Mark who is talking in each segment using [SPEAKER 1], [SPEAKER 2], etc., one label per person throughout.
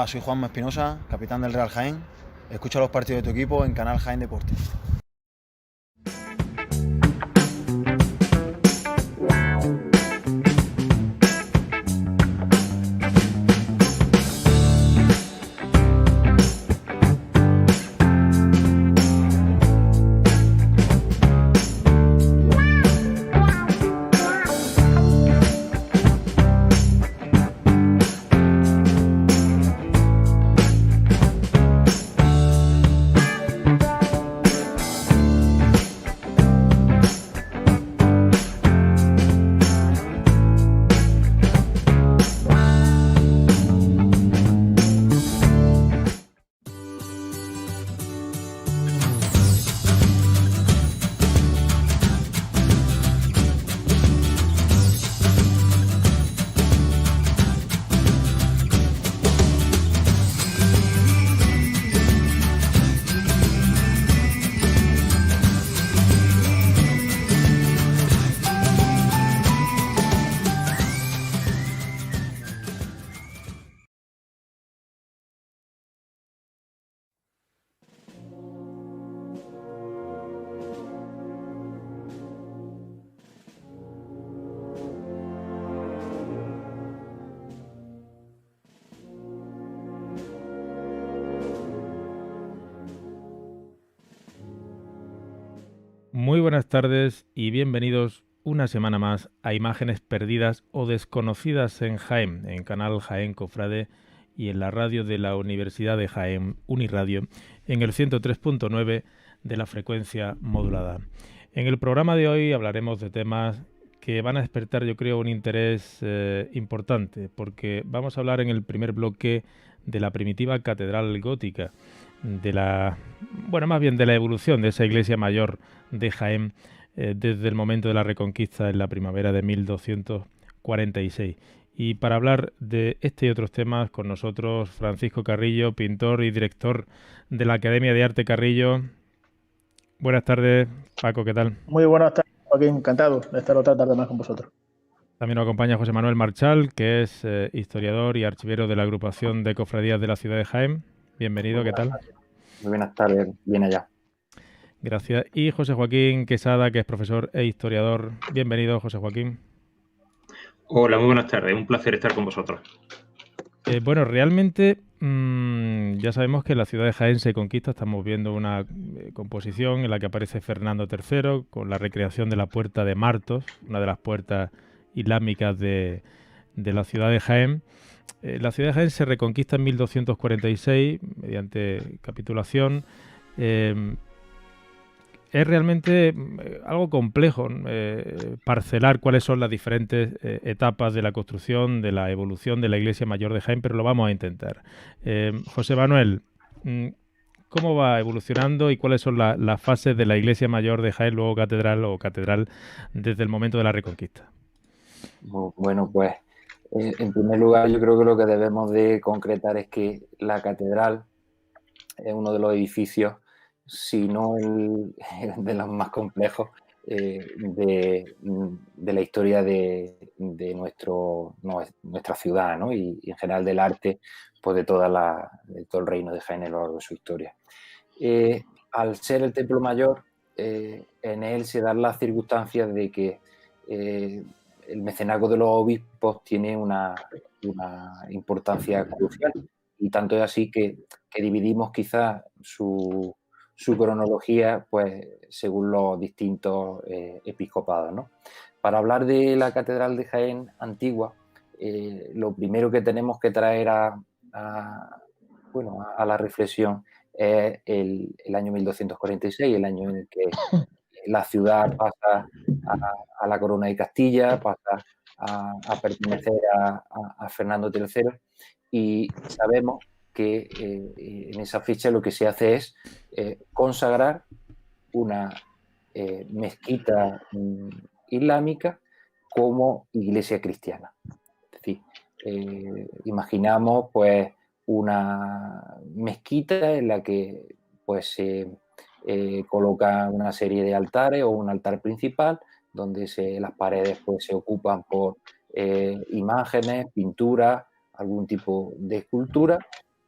[SPEAKER 1] Hola, soy Juanma Espinosa, capitán del Real Jaén. Escucha los partidos de tu equipo en Canal Jaén Deportes.
[SPEAKER 2] Muy buenas tardes y bienvenidos una semana más a Imágenes Perdidas o Desconocidas en Jaén, en Canal Jaén Cofrade y en la radio de la Universidad de Jaén, Uniradio, en el 103.9 de la frecuencia modulada. En el programa de hoy hablaremos de temas que van a despertar, yo creo, un interés importante, porque vamos a hablar en el primer bloque de la primitiva catedral gótica, más bien de la evolución de esa iglesia mayor de Jaén desde el momento de la Reconquista en la primavera de 1246. Y para hablar de este y otros temas, con nosotros Francisco Carrillo, pintor y director de la Academia de Arte Carrillo. Buenas tardes, Paco, ¿qué tal?
[SPEAKER 3] Muy buenas tardes, Joaquín, encantado de estar otra tarde más con vosotros.
[SPEAKER 2] También nos acompaña José Manuel Marchal, que es historiador y archivero de la agrupación de cofradías de la ciudad de Jaén. Bienvenido, ¿qué tal?
[SPEAKER 4] Muy buenas tardes, bien allá.
[SPEAKER 2] Gracias. Y José Joaquín Quesada, que es profesor e historiador. Bienvenido, José Joaquín.
[SPEAKER 5] Hola, muy buenas tardes. Un placer estar con vosotros.
[SPEAKER 2] Realmente ya sabemos que la ciudad de Jaén se conquista. Estamos viendo una composición en la que aparece Fernando III con la recreación de la Puerta de Martos, una de las puertas islámicas de la ciudad de Jaén. La ciudad de Jaén se reconquista en 1246 mediante capitulación. Es realmente algo complejo parcelar cuáles son las diferentes etapas de la construcción, de la evolución de la iglesia mayor de Jaén, pero lo vamos a intentar. José Manuel, ¿cómo va evolucionando y cuáles son las fases de la iglesia mayor de Jaén, luego catedral, desde el momento de la Reconquista?
[SPEAKER 4] Bueno, pues en primer lugar yo creo que lo que debemos de concretar es que la catedral es uno de los edificios, si no el de los más complejos de la historia de nuestra ciudad, ¿no? Y en general del arte, pues de todo el reino de Jaén a lo largo de su historia. Al ser el templo mayor, en él se dan las circunstancias de que el mecenazgo de los obispos tiene una importancia crucial, y tanto es así que dividimos quizás su cronología pues según los distintos episcopados, ¿no? Para hablar de la Catedral de Jaén antigua, lo primero que tenemos que traer a la reflexión es el año 1246, el año en el que la ciudad pasa a la corona de Castilla, pasa a pertenecer a Fernando III, y sabemos que en esa fecha lo que se hace es consagrar una mezquita islámica como iglesia cristiana. Es decir, imaginamos pues una mezquita en la que pues se coloca una serie de altares o un altar principal donde las paredes pues se ocupan por imágenes, pinturas, algún tipo de escultura,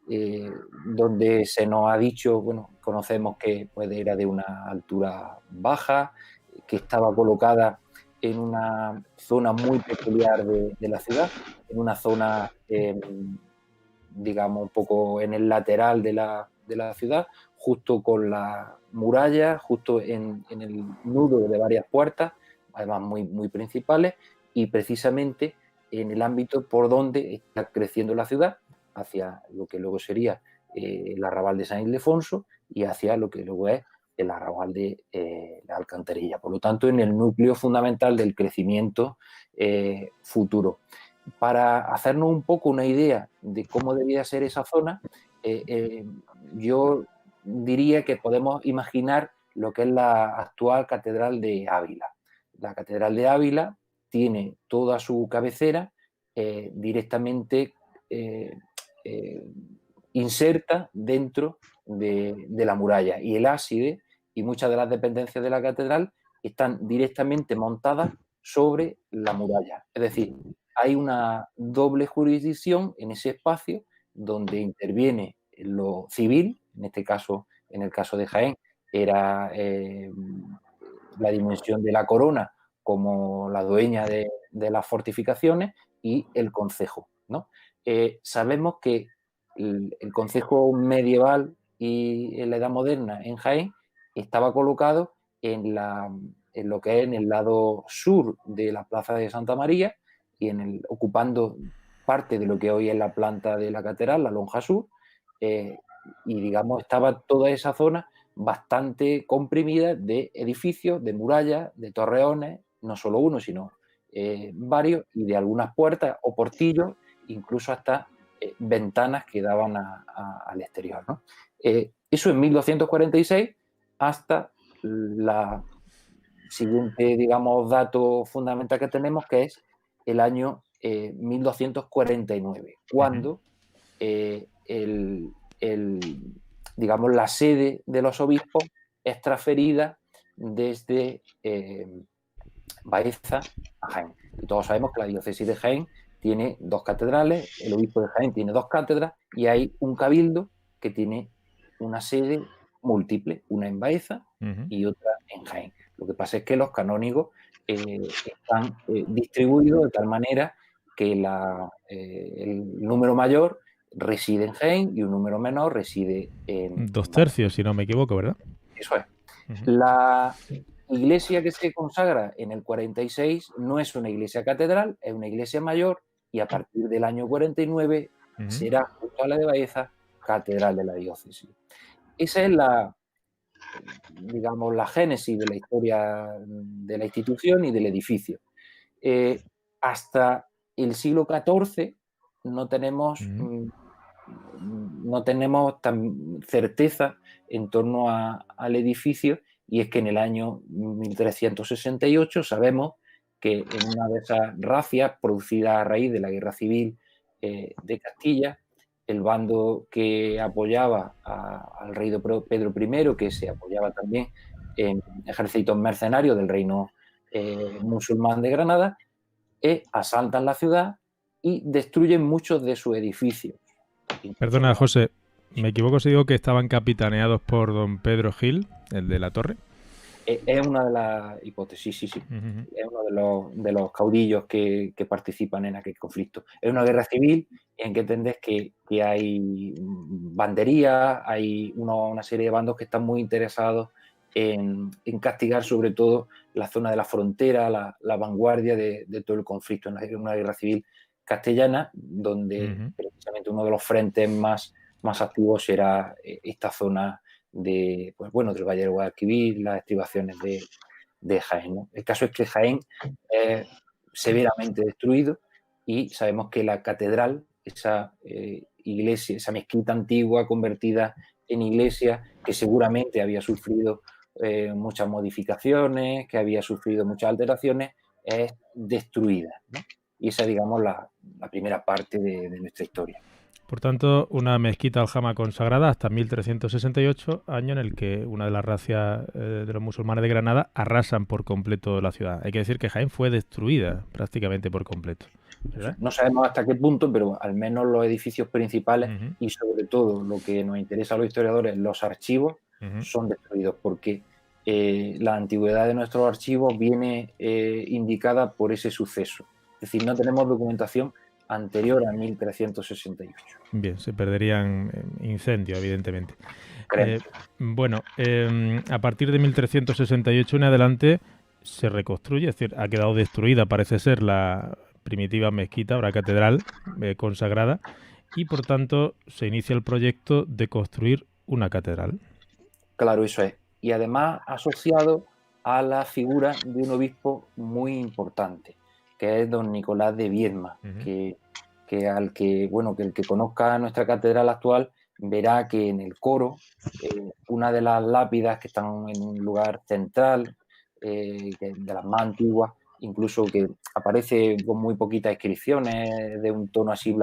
[SPEAKER 4] donde se nos ha dicho, bueno, conocemos que pues, era de una altura baja, que estaba colocada en una zona muy peculiar de la ciudad, en una zona, digamos, un poco en el lateral de la ciudad, justo con la muralla, justo en el nudo de varias puertas, además muy, muy principales, y precisamente en el ámbito por donde está creciendo la ciudad, hacia lo que luego sería el arrabal de San Ildefonso y hacia lo que luego es el arrabal de la Alcantarilla. Por lo tanto, en el núcleo fundamental del crecimiento futuro. Para hacernos un poco una idea de cómo debía ser esa zona, yo diría que podemos imaginar lo que es la actual Catedral de Ávila. La Catedral de Ávila tiene toda su cabecera directamente inserta dentro de la muralla, y el ábside y muchas de las dependencias de la catedral están directamente montadas sobre la muralla. Es decir, hay una doble jurisdicción en ese espacio donde interviene lo civil, en este caso, en el caso de Jaén, era la dimensión de la corona como la dueña de las fortificaciones, y el concejo, ¿no? Sabemos que el concejo medieval y en la Edad Moderna en Jaén estaba colocado en lo que es en el lado sur de la Plaza de Santa María, y ocupando parte de lo que hoy es la planta de la catedral, la lonja sur, y digamos estaba toda esa zona bastante comprimida de edificios, de murallas, de torreones, no solo uno, sino varios, y de algunas puertas o portillos, incluso hasta ventanas que daban al exterior, ¿no? Eso en 1246, hasta la siguiente, digamos, dato fundamental que tenemos, que es el año 1249, cuando digamos, la sede de los obispos es transferida desde Baeza a Jaén. Y todos sabemos que la diócesis de Jaén tiene 2 catedrales, el obispo de Jaén tiene 2 cátedras, y hay un cabildo que tiene una sede múltiple, una en Baeza y otra en Jaén. Lo que pasa es que los canónigos están distribuidos de tal manera que el número mayor reside en Jaén y un número menor reside en
[SPEAKER 2] 2/3, si no me equivoco, ¿verdad?
[SPEAKER 4] Eso es. La iglesia que se consagra en el 46 no es una iglesia catedral, es una iglesia mayor, y a partir del año 49 será, junto a la de Baeza, catedral de la diócesis. Esa es digamos, la génesis de la historia de la institución y del edificio. Hasta el siglo XIV no tenemos tan certeza en torno al edificio, y es que en el año 1368 sabemos que en una de esas racias producidas a raíz de la Guerra Civil de Castilla, el bando que apoyaba al rey Pedro I, que se apoyaba también en ejércitos mercenarios del reino musulmán de Granada, asaltan la ciudad y destruyen muchos de sus edificios.
[SPEAKER 2] Perdona, José, ¿me equivoco si digo que estaban capitaneados por don Pedro Gil, el de la Torre?
[SPEAKER 4] Es una de las hipótesis, sí. Es uno de los caudillos que participan en aquel conflicto. Es una guerra civil en que entendés que hay banderías, hay una serie de bandos que están muy interesados en castigar sobre todo la zona de la frontera, la vanguardia de todo el conflicto, en una guerra civil castellana, donde precisamente uno de los frentes más activos era esta zona del Valle del Guadalquivir, las estribaciones de Jaén, ¿no? El caso es que Jaén es severamente destruido, y sabemos que la catedral, esa iglesia, esa mezquita antigua convertida en iglesia, que seguramente había sufrido muchas modificaciones, que había sufrido muchas alteraciones, es destruida, ¿no? Y esa, digamos, la primera parte de nuestra historia.
[SPEAKER 2] Por tanto, una mezquita aljama consagrada hasta 1368, año en el que una de las racias de los musulmanes de Granada arrasan por completo la ciudad. Hay que decir que Jaén fue destruida prácticamente por completo. ¿verdad?
[SPEAKER 4] No sabemos hasta qué punto, pero al menos los edificios principales y sobre todo lo que nos interesa a los historiadores, los archivos, son destruidos porque la antigüedad de nuestros archivos viene indicada por ese suceso. Es decir, no tenemos documentación anterior a 1368.
[SPEAKER 2] Bien, se perderían incendios, evidentemente. Bueno, a partir de 1368 en adelante se reconstruye, es decir, ha quedado destruida, parece ser, la primitiva mezquita, ahora catedral consagrada, y por tanto se inicia el proyecto de construir una catedral.
[SPEAKER 4] Claro, eso es. Y además asociado a la figura de un obispo muy importante, que es don Nicolás de Viedma, que el que conozca nuestra catedral actual verá que en el coro, una de las lápidas que están en un lugar central, de las más antiguas, incluso que aparece con muy poquitas inscripciones de un tono así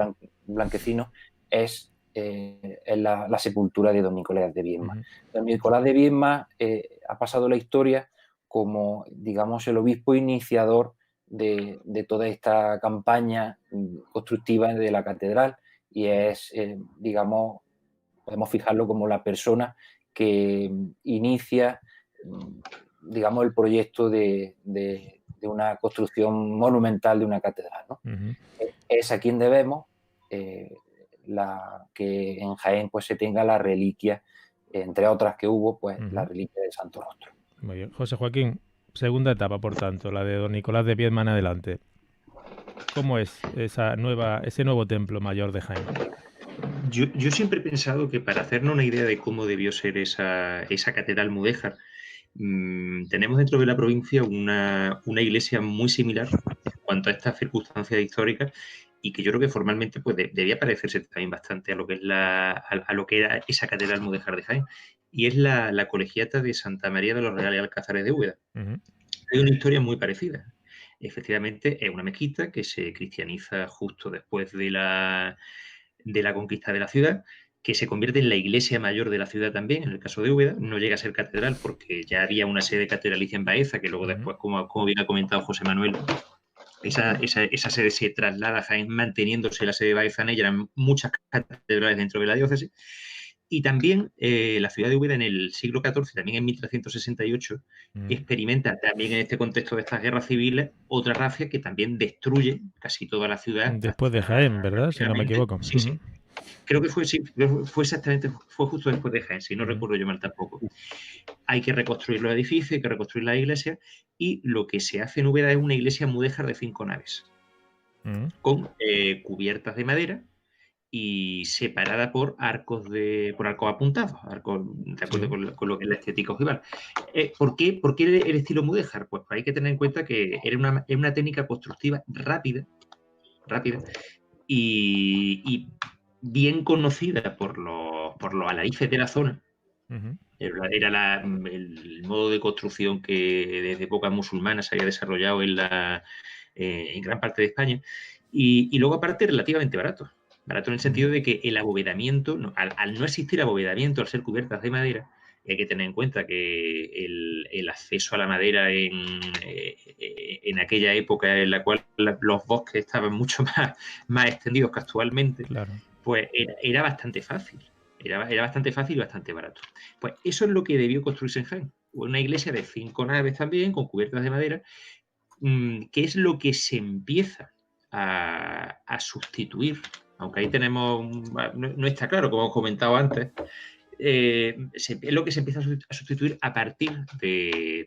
[SPEAKER 4] blanquecino, es la sepultura de don Nicolás de Viedma. Don Nicolás de Viedma ha pasado la historia como, digamos, el obispo iniciador de toda esta campaña constructiva de la catedral y es, digamos, podemos fijarlo como la persona que inicia, digamos, el proyecto de una construcción monumental de una catedral, ¿no? Es a quien debemos que en Jaén pues se tenga la reliquia, entre otras que hubo, pues la reliquia del Santo Rostro.
[SPEAKER 2] Muy bien. José Joaquín, segunda etapa, por tanto, la de don Nicolás de Viedma en adelante. ¿Cómo es ese nuevo templo mayor de Jaén?
[SPEAKER 5] Yo siempre he pensado que para hacernos una idea de cómo debió ser esa catedral mudéjar, tenemos dentro de la provincia una iglesia muy similar en cuanto a estas circunstancias históricas y que yo creo que formalmente pues, debía parecerse también bastante a lo que es a lo que era esa catedral mudéjar de Jaén, y es la colegiata de Santa María de los Reales Alcázares de Úbeda. Hay una historia muy parecida. Efectivamente, es una mezquita que se cristianiza justo después de la conquista de la ciudad, que se convierte en la iglesia mayor de la ciudad también, en el caso de Úbeda. No llega a ser catedral porque ya había una sede catedralicia en Baeza, que luego después, como bien ha comentado José Manuel, esa sede se traslada a Jaén manteniéndose la sede baezana y eran muchas catedrales dentro de la diócesis. Y también la ciudad de Úbeda en el siglo XIV, también en 1368, experimenta también en este contexto de estas guerras civiles otra racia que también destruye casi toda la ciudad.
[SPEAKER 2] Después de Jaén, ¿verdad? Si no me equivoco.
[SPEAKER 5] Sí, sí. Creo que fue justo después de Jaén, si no recuerdo yo mal tampoco. Hay que reconstruir los edificios, hay que reconstruir la iglesia, y lo que se hace en Úbeda es una iglesia mudéjar de 5 naves, con cubiertas de madera y separada por arcos apuntados, arcos de acuerdo con lo que es la estética ojival. ¿Por qué el estilo mudéjar? Pues hay que tener en cuenta que era una técnica constructiva rápida y bien conocida por los alarices de la zona. Era el modo de construcción que desde épocas musulmanas se había desarrollado en gran parte de España, y luego aparte relativamente barato en el sentido de que el abovedamiento, al no existir abovedamiento, al ser cubiertas de madera, hay que tener en cuenta que el acceso a la madera en aquella época en la cual los bosques estaban mucho más extendidos que actualmente, pues era bastante fácil. Era bastante fácil y bastante barato. Pues eso es lo que debió construirse en Jaén. Una iglesia de 5 naves también, con cubiertas de madera, que es lo que se empieza a sustituir, aunque ahí no está claro, como he comentado antes, es lo que se empieza a sustituir a partir de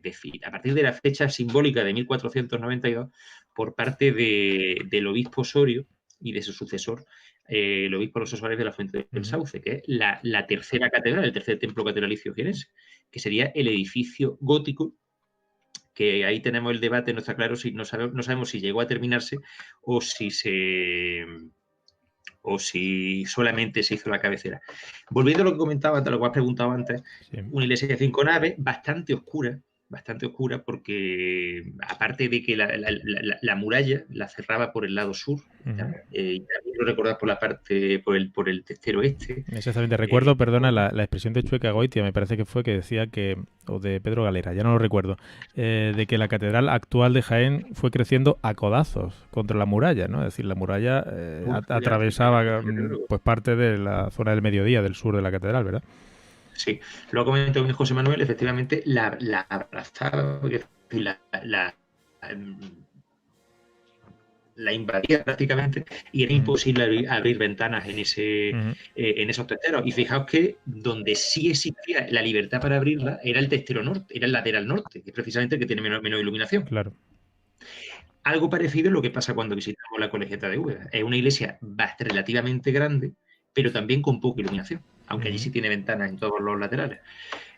[SPEAKER 5] la fecha simbólica de 1492 por parte del obispo Osorio y de su sucesor, el obispo Alonso Suárez de la Fuente del Sauce, que es la tercera catedral, el tercer templo catedralicio jienense, que sería el edificio gótico, que ahí tenemos el debate, no está claro, no sabemos si llegó a terminarse o si solamente se hizo la cabecera. Volviendo a lo que comentaba antes, lo que has preguntado antes, una iglesia de 5 naves, bastante oscura, bastante oscura, porque aparte de que la muralla la cerraba por el lado sur, y también lo recordás por la parte, por el testero este.
[SPEAKER 2] Exactamente, recuerdo, perdona, la expresión de Chueca Goitia, me parece que fue, que decía que, o de Pedro Galera, ya no lo recuerdo, de que la catedral actual de Jaén fue creciendo a codazos contra la muralla, ¿no? Es decir, la muralla atravesaba pues parte de la zona del mediodía, del sur de la catedral, ¿verdad?
[SPEAKER 5] Sí, lo ha comentado bien José Manuel, efectivamente la abrazaba, la invadía prácticamente, y era imposible abrir ventanas en esos testeros. Y fijaos que donde sí existía la libertad para abrirla era el testero norte, era el lateral norte, que es precisamente el que tiene menos iluminación.
[SPEAKER 2] Claro.
[SPEAKER 5] Algo parecido es lo que pasa cuando visitamos la Colegiata de Úbeda. Es una iglesia relativamente grande, pero también con poca iluminación, aunque allí sí tiene ventanas en todos los laterales.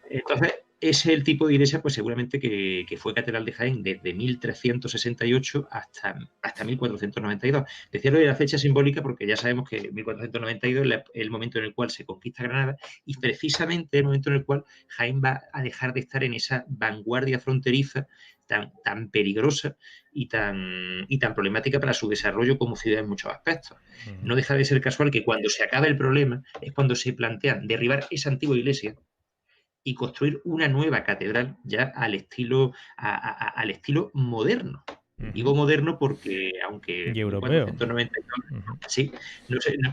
[SPEAKER 5] Entonces, ese es el tipo de iglesia, pues seguramente que fue catedral de Jaén desde 1368 hasta 1492. Decía lo de la fecha simbólica porque ya sabemos que 1492 es el momento en el cual se conquista Granada, y precisamente el momento en el cual Jaén va a dejar de estar en esa vanguardia fronteriza tan peligrosa y tan problemática para su desarrollo como ciudad en muchos aspectos. No deja de ser casual que cuando se acaba el problema es cuando se plantean derribar esa antigua iglesia y construir una nueva catedral ya al estilo moderno. Digo moderno porque, aunque
[SPEAKER 2] y europeo.
[SPEAKER 5] 1492, sí,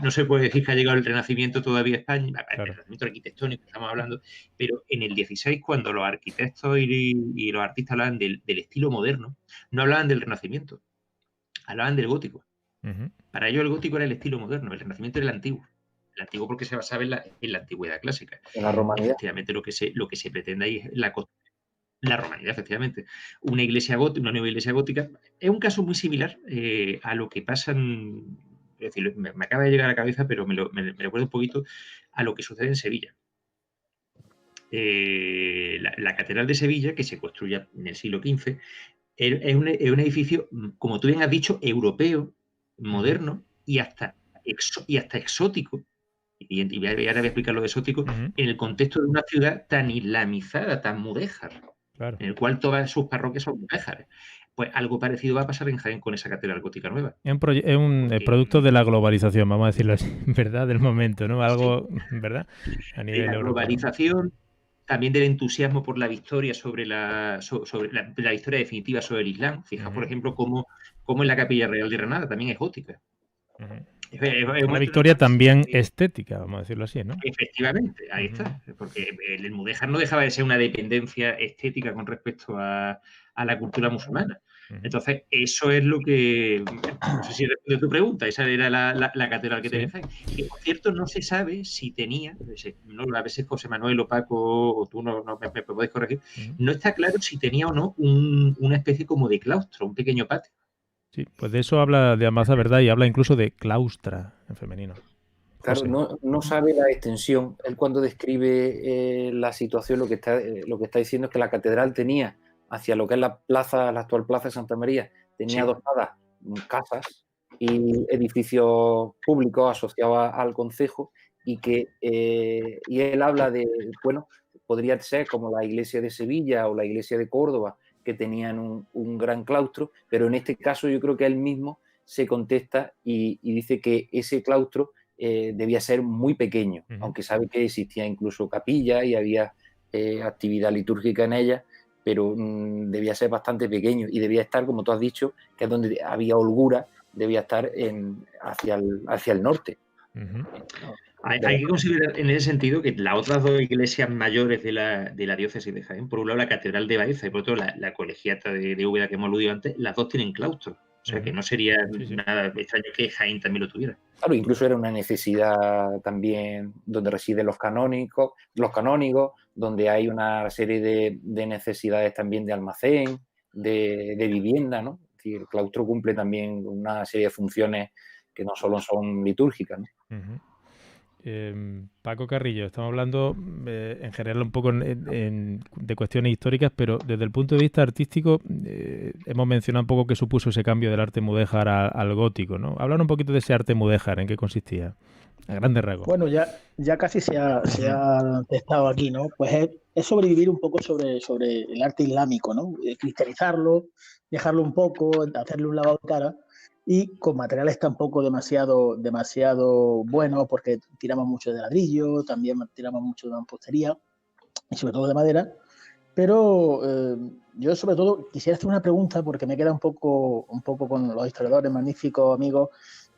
[SPEAKER 5] no se puede decir que ha llegado el Renacimiento todavía a España, el Renacimiento arquitectónico estamos hablando, pero en el 16, cuando los arquitectos y los artistas hablaban del estilo moderno, no hablaban del Renacimiento, hablaban del gótico. Para ellos el gótico era el estilo moderno, el Renacimiento era el antiguo. El antiguo porque se basaba en la antigüedad clásica.
[SPEAKER 4] En la romanidad.
[SPEAKER 5] Efectivamente, lo que se pretende ahí es la romanidad, efectivamente. Una nueva iglesia gótica. Es un caso muy similar a lo que pasa es decir, me acaba de llegar a la cabeza, pero me recuerda un poquito a lo que sucede en Sevilla. La catedral de Sevilla, que se construye en el siglo XV, es un edificio, como tú bien has dicho, europeo, moderno y hasta exótico. Y ahora voy a explicar lo de exótico, en el contexto de una ciudad tan islamizada, tan mudéjar, en el cual todas sus parroquias son mudéjares. Pues algo parecido va a pasar en Jaén con esa catedral gótica nueva.
[SPEAKER 2] Es un producto de la globalización, vamos a decirlo así, ¿verdad? Del momento, ¿no? Algo, sí. ¿Verdad? A nivel
[SPEAKER 5] la globalización, también del entusiasmo por la victoria sobre la victoria definitiva sobre el Islam. Fijaos, por ejemplo, cómo en la Capilla Real de Granada también es gótica.
[SPEAKER 2] Una victoria también estética, vamos a decirlo así, ¿no?
[SPEAKER 5] Efectivamente, ahí está. Porque el mudéjar no dejaba de ser una dependencia estética con respecto a la cultura musulmana. Entonces, eso es lo que... No sé si responde a tu pregunta. Esa era la catedral que tenía Jaén. Que, por cierto, no se sabe si tenía... a veces José Manuel o Paco, o tú no me podéis corregir. No está claro si tenía o no una especie como de claustro, un pequeño patio.
[SPEAKER 2] Sí, pues de eso habla de Amaza, ¿verdad? Y habla incluso de claustra en femenino.
[SPEAKER 4] José. Claro, no sabe la extensión. Él cuando describe la situación lo que está diciendo es que la catedral tenía hacia lo que es la actual plaza de Santa María, tenía adosadas casas y edificios públicos asociados al concejo, y él habla de, bueno, podría ser como la iglesia de Sevilla o la iglesia de Córdoba, que tenían un gran claustro, pero en este caso yo creo que él mismo se contesta y dice que ese claustro debía ser muy pequeño, aunque sabe que existía incluso capilla y había actividad litúrgica en ella, pero debía ser bastante pequeño y debía estar, como tú has dicho, que es donde había holgura, debía estar hacia el norte.
[SPEAKER 5] Hay que considerar en ese sentido que las otras dos iglesias mayores de la diócesis de Jaén, por un lado la Catedral de Baeza y por otro la Colegiata de Úbeda que hemos aludido antes, las dos tienen claustro. O sea que no sería nada extraño que Jaén también lo tuviera.
[SPEAKER 4] Claro, incluso era una necesidad también donde residen los canónigos, donde hay una serie de necesidades también de almacén, de vivienda, ¿no? Es decir, el claustro cumple también una serie de funciones que no solo son litúrgicas, ¿no?
[SPEAKER 2] Paco Carrillo, estamos hablando en general un poco de cuestiones históricas, pero desde el punto de vista artístico hemos mencionado un poco qué supuso ese cambio del arte mudéjar al gótico, ¿no? Hablar un poquito de ese arte mudéjar, ¿en qué consistía? A grandes rasgos.
[SPEAKER 3] Bueno, ya casi se ha testado aquí, ¿no? Pues es sobrevivir un poco sobre el arte islámico, ¿no? Cristianizarlo, dejarlo un poco, hacerle un lavado de cara y con materiales tampoco demasiado buenos, porque tiramos mucho de ladrillo, también tiramos mucho de mampostería y sobre todo de madera. Pero yo sobre todo quisiera hacer una pregunta porque me queda un poco con los historiadores magníficos amigos.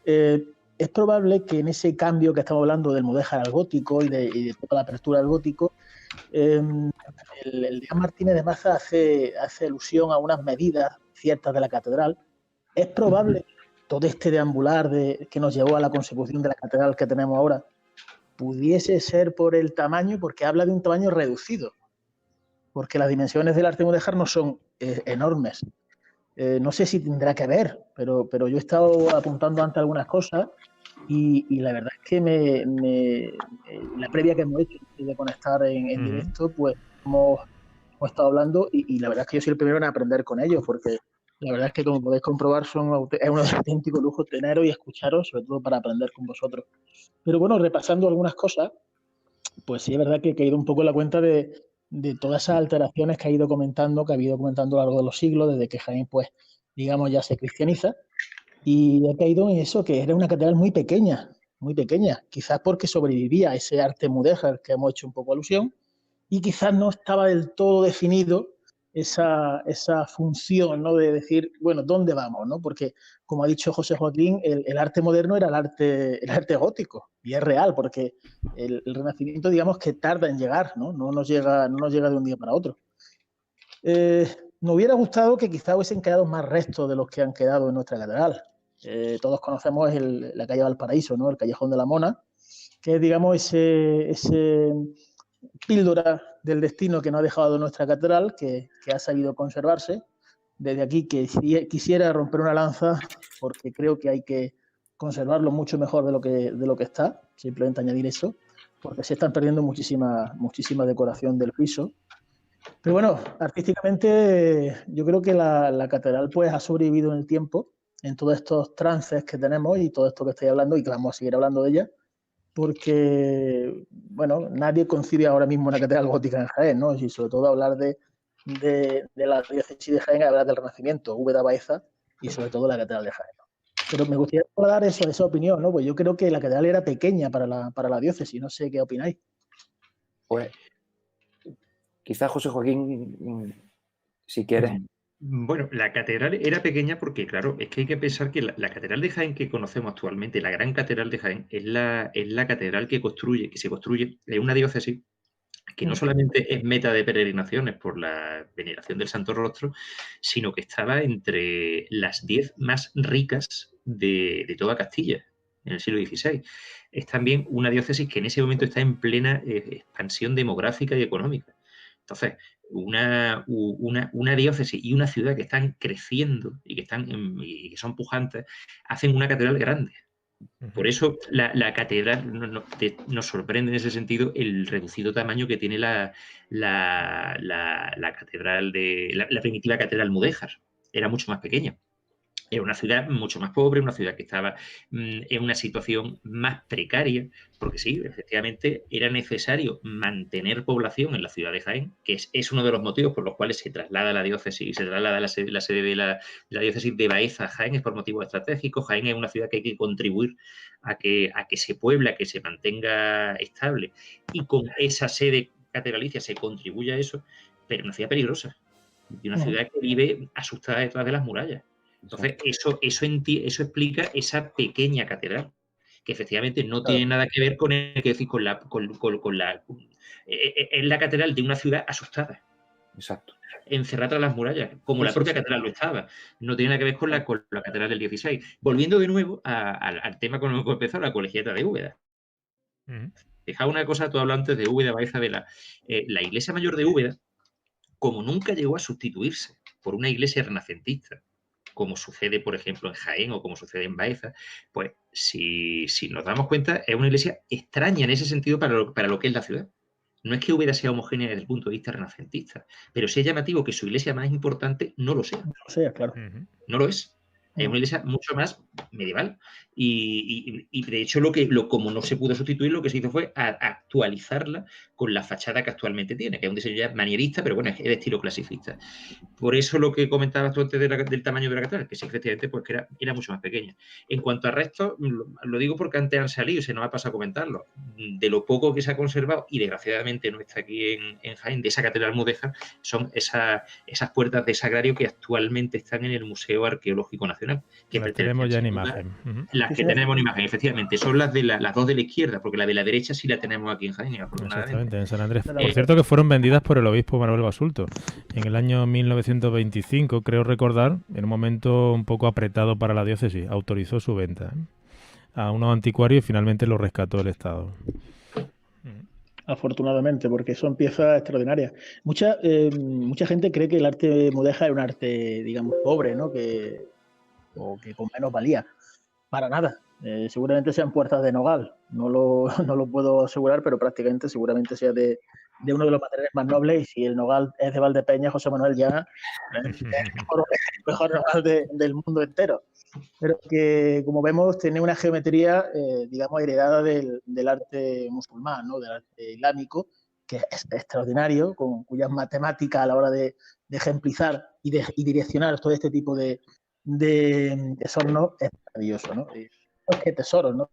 [SPEAKER 3] Es probable que en ese cambio que estamos hablando del mudéjar al gótico y de toda la apertura al gótico, el Díaz Martínez de Maza hace alusión a unas medidas ciertas de la catedral. Es probable que todo este deambular que nos llevó a la consecución de la catedral que tenemos ahora pudiese ser por el tamaño, porque habla de un tamaño reducido, porque las dimensiones del arte mudéjar no son enormes. No sé si tendrá que ver, pero yo he estado apuntando antes algunas cosas y la verdad es que la previa que hemos hecho de conectar en directo, pues hemos estado hablando y la verdad es que yo soy el primero en aprender con ellos, porque la verdad es que como podéis comprobar es un auténtico lujo teneros y escucharos, sobre todo para aprender con vosotros. Pero bueno, repasando algunas cosas, pues sí es verdad que he caído un poco en la cuenta de todas esas alteraciones que ha ido comentando, que ha habido comentando a lo largo de los siglos, desde que Jaén, pues, digamos, ya se cristianiza, y he caído en eso, que era una catedral muy pequeña, quizás porque sobrevivía a ese arte mudéjar que hemos hecho un poco alusión, y quizás no estaba del todo definido esa función, ¿no? De decir, bueno, ¿dónde vamos? ¿No? Porque, como ha dicho José Joaquín, el arte moderno era el arte gótico, y es real, porque el Renacimiento, digamos, que tarda en llegar, ¿no? No nos llega de un día para otro. Nos hubiera gustado que quizá hubiesen quedado más restos de los que han quedado en nuestra catedral. Todos conocemos la calle Valparaíso, ¿no? El Callejón de la Mona, que es, digamos, ese píldora del destino que no ha dejado nuestra catedral, que ha sabido conservarse. Desde aquí que quisiera romper una lanza, porque creo que hay que conservarlo mucho mejor de lo que está, simplemente añadir eso, porque se están perdiendo muchísima decoración del piso. Pero bueno, artísticamente yo creo que la catedral pues ha sobrevivido en el tiempo, en todos estos trances que tenemos y todo esto que estoy hablando y que vamos a seguir hablando de ella, porque, bueno, nadie concibe ahora mismo una catedral gótica en Jaén, ¿no? Y sobre todo hablar de la diócesis de Jaén, hablar del Renacimiento, Úbeda, Baeza y sobre todo la catedral de Jaén. Pero me gustaría dar esa opinión, ¿no? Pues yo creo que la catedral era pequeña para la diócesis, no sé qué opináis.
[SPEAKER 4] Pues quizás José Joaquín, si quieres.
[SPEAKER 5] Bueno, la catedral era pequeña porque, claro, es que hay que pensar que la catedral de Jaén que conocemos actualmente, la gran catedral de Jaén, es la catedral que se construye en una diócesis que no solamente es meta de peregrinaciones por la veneración del Santo Rostro, sino que estaba entre las 10 más ricas de toda Castilla en el siglo XVI. Es también una diócesis que en ese momento está en plena expansión demográfica y económica. Entonces, una diócesis y una ciudad que están creciendo y que son pujantes, hacen una catedral grande. Por eso la catedral nos sorprende en ese sentido el reducido tamaño que tiene la catedral la primitiva catedral mudéjar. Era mucho más pequeña. Era una ciudad mucho más pobre, una ciudad que estaba en una situación más precaria, porque sí, efectivamente era necesario mantener población en la ciudad de Jaén, que es uno de los motivos por los cuales se traslada la diócesis, se traslada la sede de la diócesis de Baeza a Jaén, es por motivos estratégicos. Jaén es una ciudad que hay que contribuir a que se pueble, a que se mantenga estable, y con esa sede catedralicia se contribuye a eso, pero una ciudad peligrosa, y una ciudad que vive asustada detrás de las murallas. Entonces, eso explica esa pequeña catedral, que efectivamente no tiene nada que ver con es la catedral de una ciudad asustada.
[SPEAKER 4] Exacto.
[SPEAKER 5] Encerrada tras las murallas, como la propia catedral lo estaba. No tiene nada que ver con la catedral del 16. Volviendo de nuevo al tema con el que empezó, la colegiata de Úbeda. Fijaos una cosa, tú hablas antes de Úbeda, Baeza, de la iglesia mayor de Úbeda, como nunca llegó a sustituirse por una iglesia renacentista, como sucede, por ejemplo, en Jaén o como sucede en Baeza, pues si nos damos cuenta, es una iglesia extraña en ese sentido para lo que es la ciudad. No es que Úbeda sea homogénea desde el punto de vista renacentista, pero sí es llamativo que su iglesia más importante no lo sea.
[SPEAKER 3] O sea, claro.
[SPEAKER 5] No lo es. Es una iglesia mucho más medieval. Y de hecho, como no se pudo sustituir, lo que se hizo fue actualizarla con la fachada que actualmente tiene, que es un diseño ya manierista, pero bueno, es de estilo clasicista. Por eso lo que comentabas tú antes del tamaño de la catedral, que sí, efectivamente, pues que era mucho más pequeña. En cuanto a restos, lo digo porque antes han salido, se nos ha pasado a comentarlo. De lo poco que se ha conservado, y desgraciadamente no está aquí en Jaén, de esa catedral mudéjar, son esas puertas de sagrario que actualmente están en el Museo Arqueológico Nacional. Que
[SPEAKER 2] las tenemos ya en imagen.
[SPEAKER 5] Las que tenemos en imagen, efectivamente, son las dos de la izquierda, porque la de la derecha sí la tenemos aquí en Jaén.
[SPEAKER 2] Exactamente, en San Andrés. Por cierto, que fueron vendidas por el obispo Manuel Basulto en el año 1925, creo recordar, en un momento un poco apretado para la diócesis. Autorizó su venta a unos anticuarios y finalmente lo rescató el Estado.
[SPEAKER 3] Afortunadamente, porque son piezas extraordinarias. Mucha gente cree que el arte mudéjar es un arte, digamos, pobre, ¿no? O que con menos valía. Para nada. Seguramente sean puertas de nogal. No lo puedo asegurar, pero prácticamente seguramente sea de uno de los materiales más nobles. Y si el nogal es de Valdepeña, José Manuel ya es el mejor nogal del mundo entero. Pero que, como vemos, tiene una geometría, digamos, heredada del arte musulmán, ¿no? Del arte islámico, que es extraordinario, con cuyas matemáticas a la hora de ejemplizar y direccionar todo este tipo de tesoros es maravilloso, ¿no? ¿Qué tesoros, no?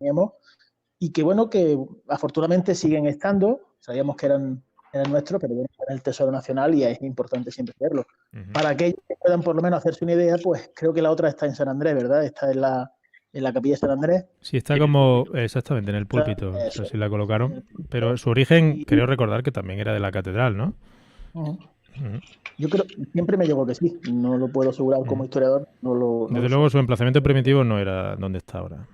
[SPEAKER 3] Y que, bueno, que afortunadamente siguen estando. Sabíamos que eran nuestros, pero bueno, eran el Tesoro Nacional y es importante siempre verlo. Para aquellos que puedan por lo menos hacerse una idea, pues creo que la otra está en San Andrés, ¿verdad? Está en la capilla de San Andrés.
[SPEAKER 2] Sí, está como exactamente en el púlpito, eso sí la colocaron, pero su origen, creo recordar que también era de la catedral, ¿no?
[SPEAKER 3] Yo creo, siempre me llegó que sí, no lo puedo asegurar como historiador.
[SPEAKER 2] Desde luego su emplazamiento primitivo no era donde está ahora.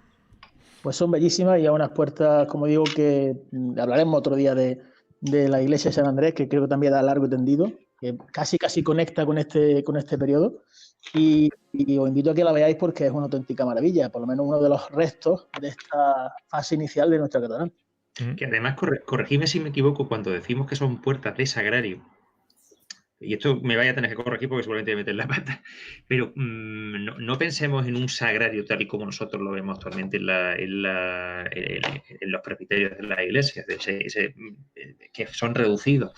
[SPEAKER 3] Pues son bellísimas y a unas puertas, como digo, que hablaremos otro día de la iglesia de San Andrés, que creo que también da largo y tendido, que casi conecta con este periodo. Y os invito a que la veáis porque es una auténtica maravilla, por lo menos uno de los restos de esta fase inicial de nuestra catedral.
[SPEAKER 5] Que además, corregidme si me equivoco, cuando decimos que son puertas de sagrario, y esto me vaya a tener que corregir porque seguramente voy a meter la pata, pero no pensemos en un sagrario tal y como nosotros lo vemos actualmente en los presbiterios de las iglesias, que son reducidos.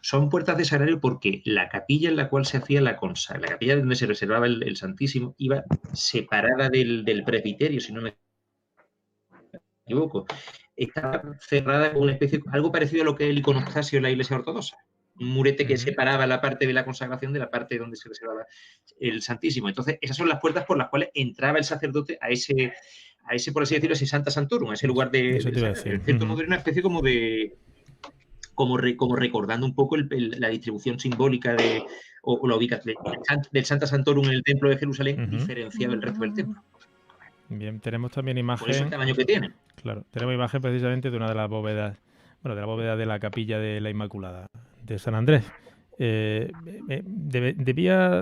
[SPEAKER 5] Son puertas de sagrario porque la capilla en la cual se hacía la capilla donde se reservaba el Santísimo, iba separada del presbiterio, si no me equivoco. Estaba cerrada con una especie, algo parecido a lo que es el iconostasio en la iglesia ortodoxa. Un murete que separaba la parte de la consagración de la parte donde se reservaba el Santísimo. Entonces, esas son las puertas por las cuales entraba el sacerdote a ese, por así decirlo, ese Santa Santorum, a ese lugar de en cierto modo era una especie como recordando un poco la distribución simbólica o la ubicación del Santa Santorum en el templo de Jerusalén, diferenciado del resto del templo.
[SPEAKER 2] Bien, tenemos también imagen.
[SPEAKER 5] Por eso el tamaño que tiene.
[SPEAKER 2] Claro, tenemos imagen precisamente de una de las bóvedas, de la bóveda de la capilla de la Inmaculada de San Andrés. Debía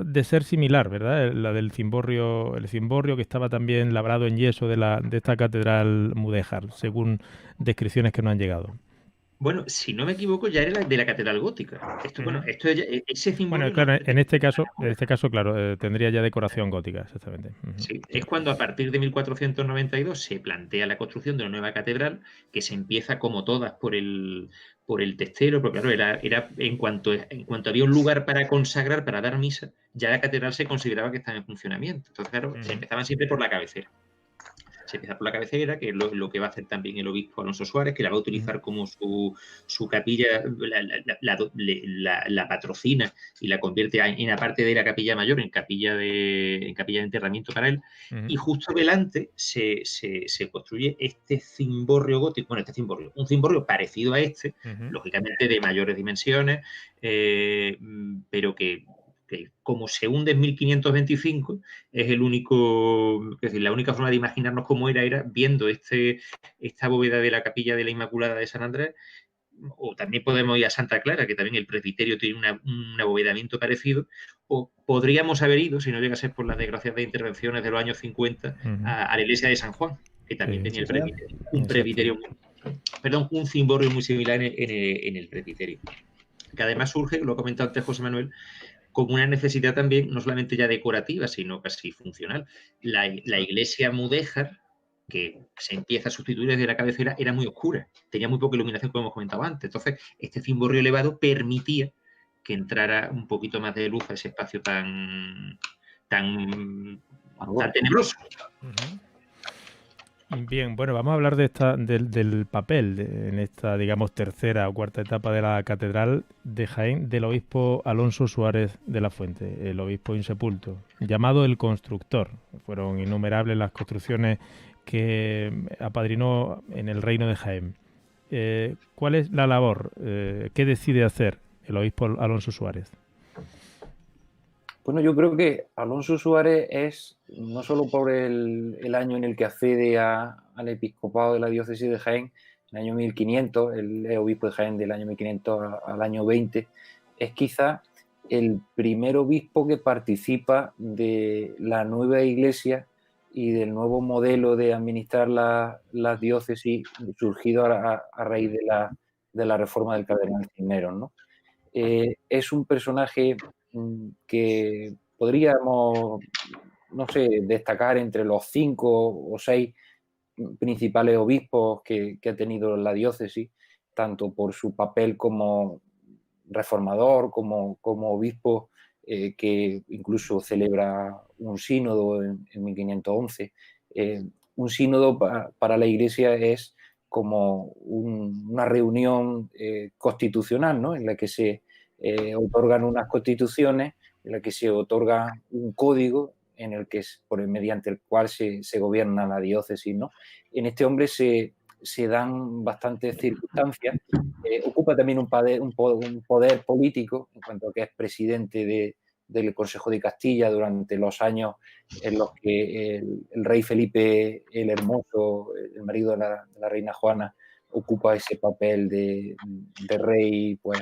[SPEAKER 2] de ser similar, ¿verdad? La del cimborrio, el cimborrio que estaba también labrado en yeso de esta catedral mudéjar, según descripciones que nos han llegado.
[SPEAKER 5] Bueno, si no me equivoco, ya era de la catedral gótica. Ese cimborrio.
[SPEAKER 2] Bueno, claro, en este caso, claro, tendría ya decoración gótica, exactamente.
[SPEAKER 5] Sí, es cuando a partir de 1492 se plantea la construcción de una nueva catedral, que se empieza como todas por el testero, porque claro, era en cuanto había un lugar para consagrar, para dar misa, ya la catedral se consideraba que estaba en funcionamiento. Entonces, claro, se empezaban siempre por la cabecera. Se empieza por la cabecera, que es lo que va a hacer también el obispo Alonso Suárez, que la va a utilizar como su capilla, la patrocina y la convierte en, aparte de la capilla mayor, en capilla de enterramiento para él. Y justo delante se construye este cimborrio gótico, un cimborrio parecido a este, lógicamente de mayores dimensiones, pero que como se hunde en 1525, es el único, es decir, la única forma de imaginarnos cómo era viendo esta bóveda de la capilla de la Inmaculada de San Andrés, o también podemos ir a Santa Clara, que también el presbiterio tiene un abovedamiento parecido, podríamos haber ido, si no llegase por las desgraciadas intervenciones de los años 50, a la iglesia de San Juan, que también tenía el presbiterio, un cimborrio muy similar en el presbiterio. Que además surge, lo ha comentado antes José Manuel, como una necesidad también, no solamente ya decorativa, sino casi funcional. La iglesia mudéjar, que se empieza a sustituir desde la cabecera, era muy oscura, tenía muy poca iluminación, como hemos comentado antes. Entonces, este cimborrio elevado permitía que entrara un poquito más de luz a ese espacio tan tenebroso.
[SPEAKER 2] Bien, bueno, vamos a hablar del papel en esta, digamos, tercera o cuarta etapa de la catedral de Jaén del obispo Alonso Suárez de la Fuente, el obispo insepulto, llamado el constructor. Fueron innumerables las construcciones que apadrinó en el reino de Jaén. ¿Cuál es la labor? ¿Qué decide hacer el obispo Alonso Suárez?
[SPEAKER 4] Bueno, yo creo que Alonso Suárez es, no solo por el año en el que accede al episcopado de la diócesis de Jaén, en el año 1500, él es obispo de Jaén del año 1500 al año 20, es quizá el primer obispo que participa de la nueva iglesia y del nuevo modelo de administrar las diócesis surgido a raíz de la reforma del cardenal Cisneros, ¿no? Es un personaje que podríamos, no sé, destacar entre los 5 o 6 principales obispos que ha tenido la diócesis, tanto por su papel como reformador, como obispo, que incluso celebra un sínodo en 1511. Un sínodo para la Iglesia es como una reunión constitucional, ¿no?, en la que se otorgan unas constituciones, en la que se otorga un código en el que mediante el cual se gobierna la diócesis, ¿no? En este hombre se dan bastantes circunstancias. Ocupa también un poder político, en cuanto a que es presidente del Consejo de Castilla durante los años en los que el rey Felipe el Hermoso, el marido de la reina Juana, ocupa ese papel de rey, pues,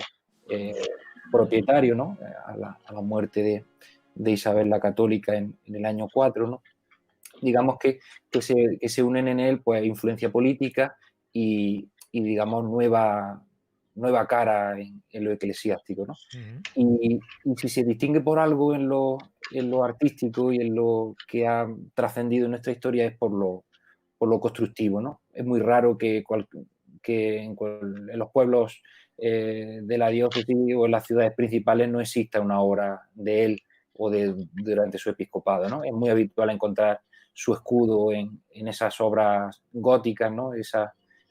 [SPEAKER 4] propietario, ¿no?, a la muerte de Isabel la Católica en el año 4, ¿no? Digamos que se unen en él, pues, influencia política y digamos, nueva cara en lo eclesiástico, ¿no? Y si se distingue por algo en lo artístico y en lo que ha trascendido en nuestra historia, es por lo constructivo, ¿no? Es muy raro que en los pueblos de la diócesis o en las ciudades principales no exista una obra de él o durante su episcopado, ¿no? Es muy habitual encontrar su escudo en esas obras góticas, ¿no?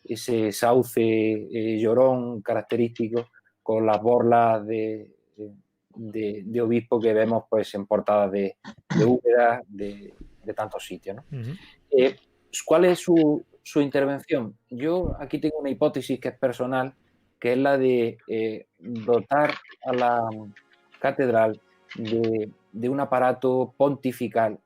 [SPEAKER 4] Ese sauce llorón característico con las borlas de obispo que vemos, pues, en portadas de Úbeda, de tantos sitios, ¿no? ¿Cuál es su intervención? Yo aquí tengo una hipótesis que es personal, que es la de dotar a la catedral de un aparato pontifical.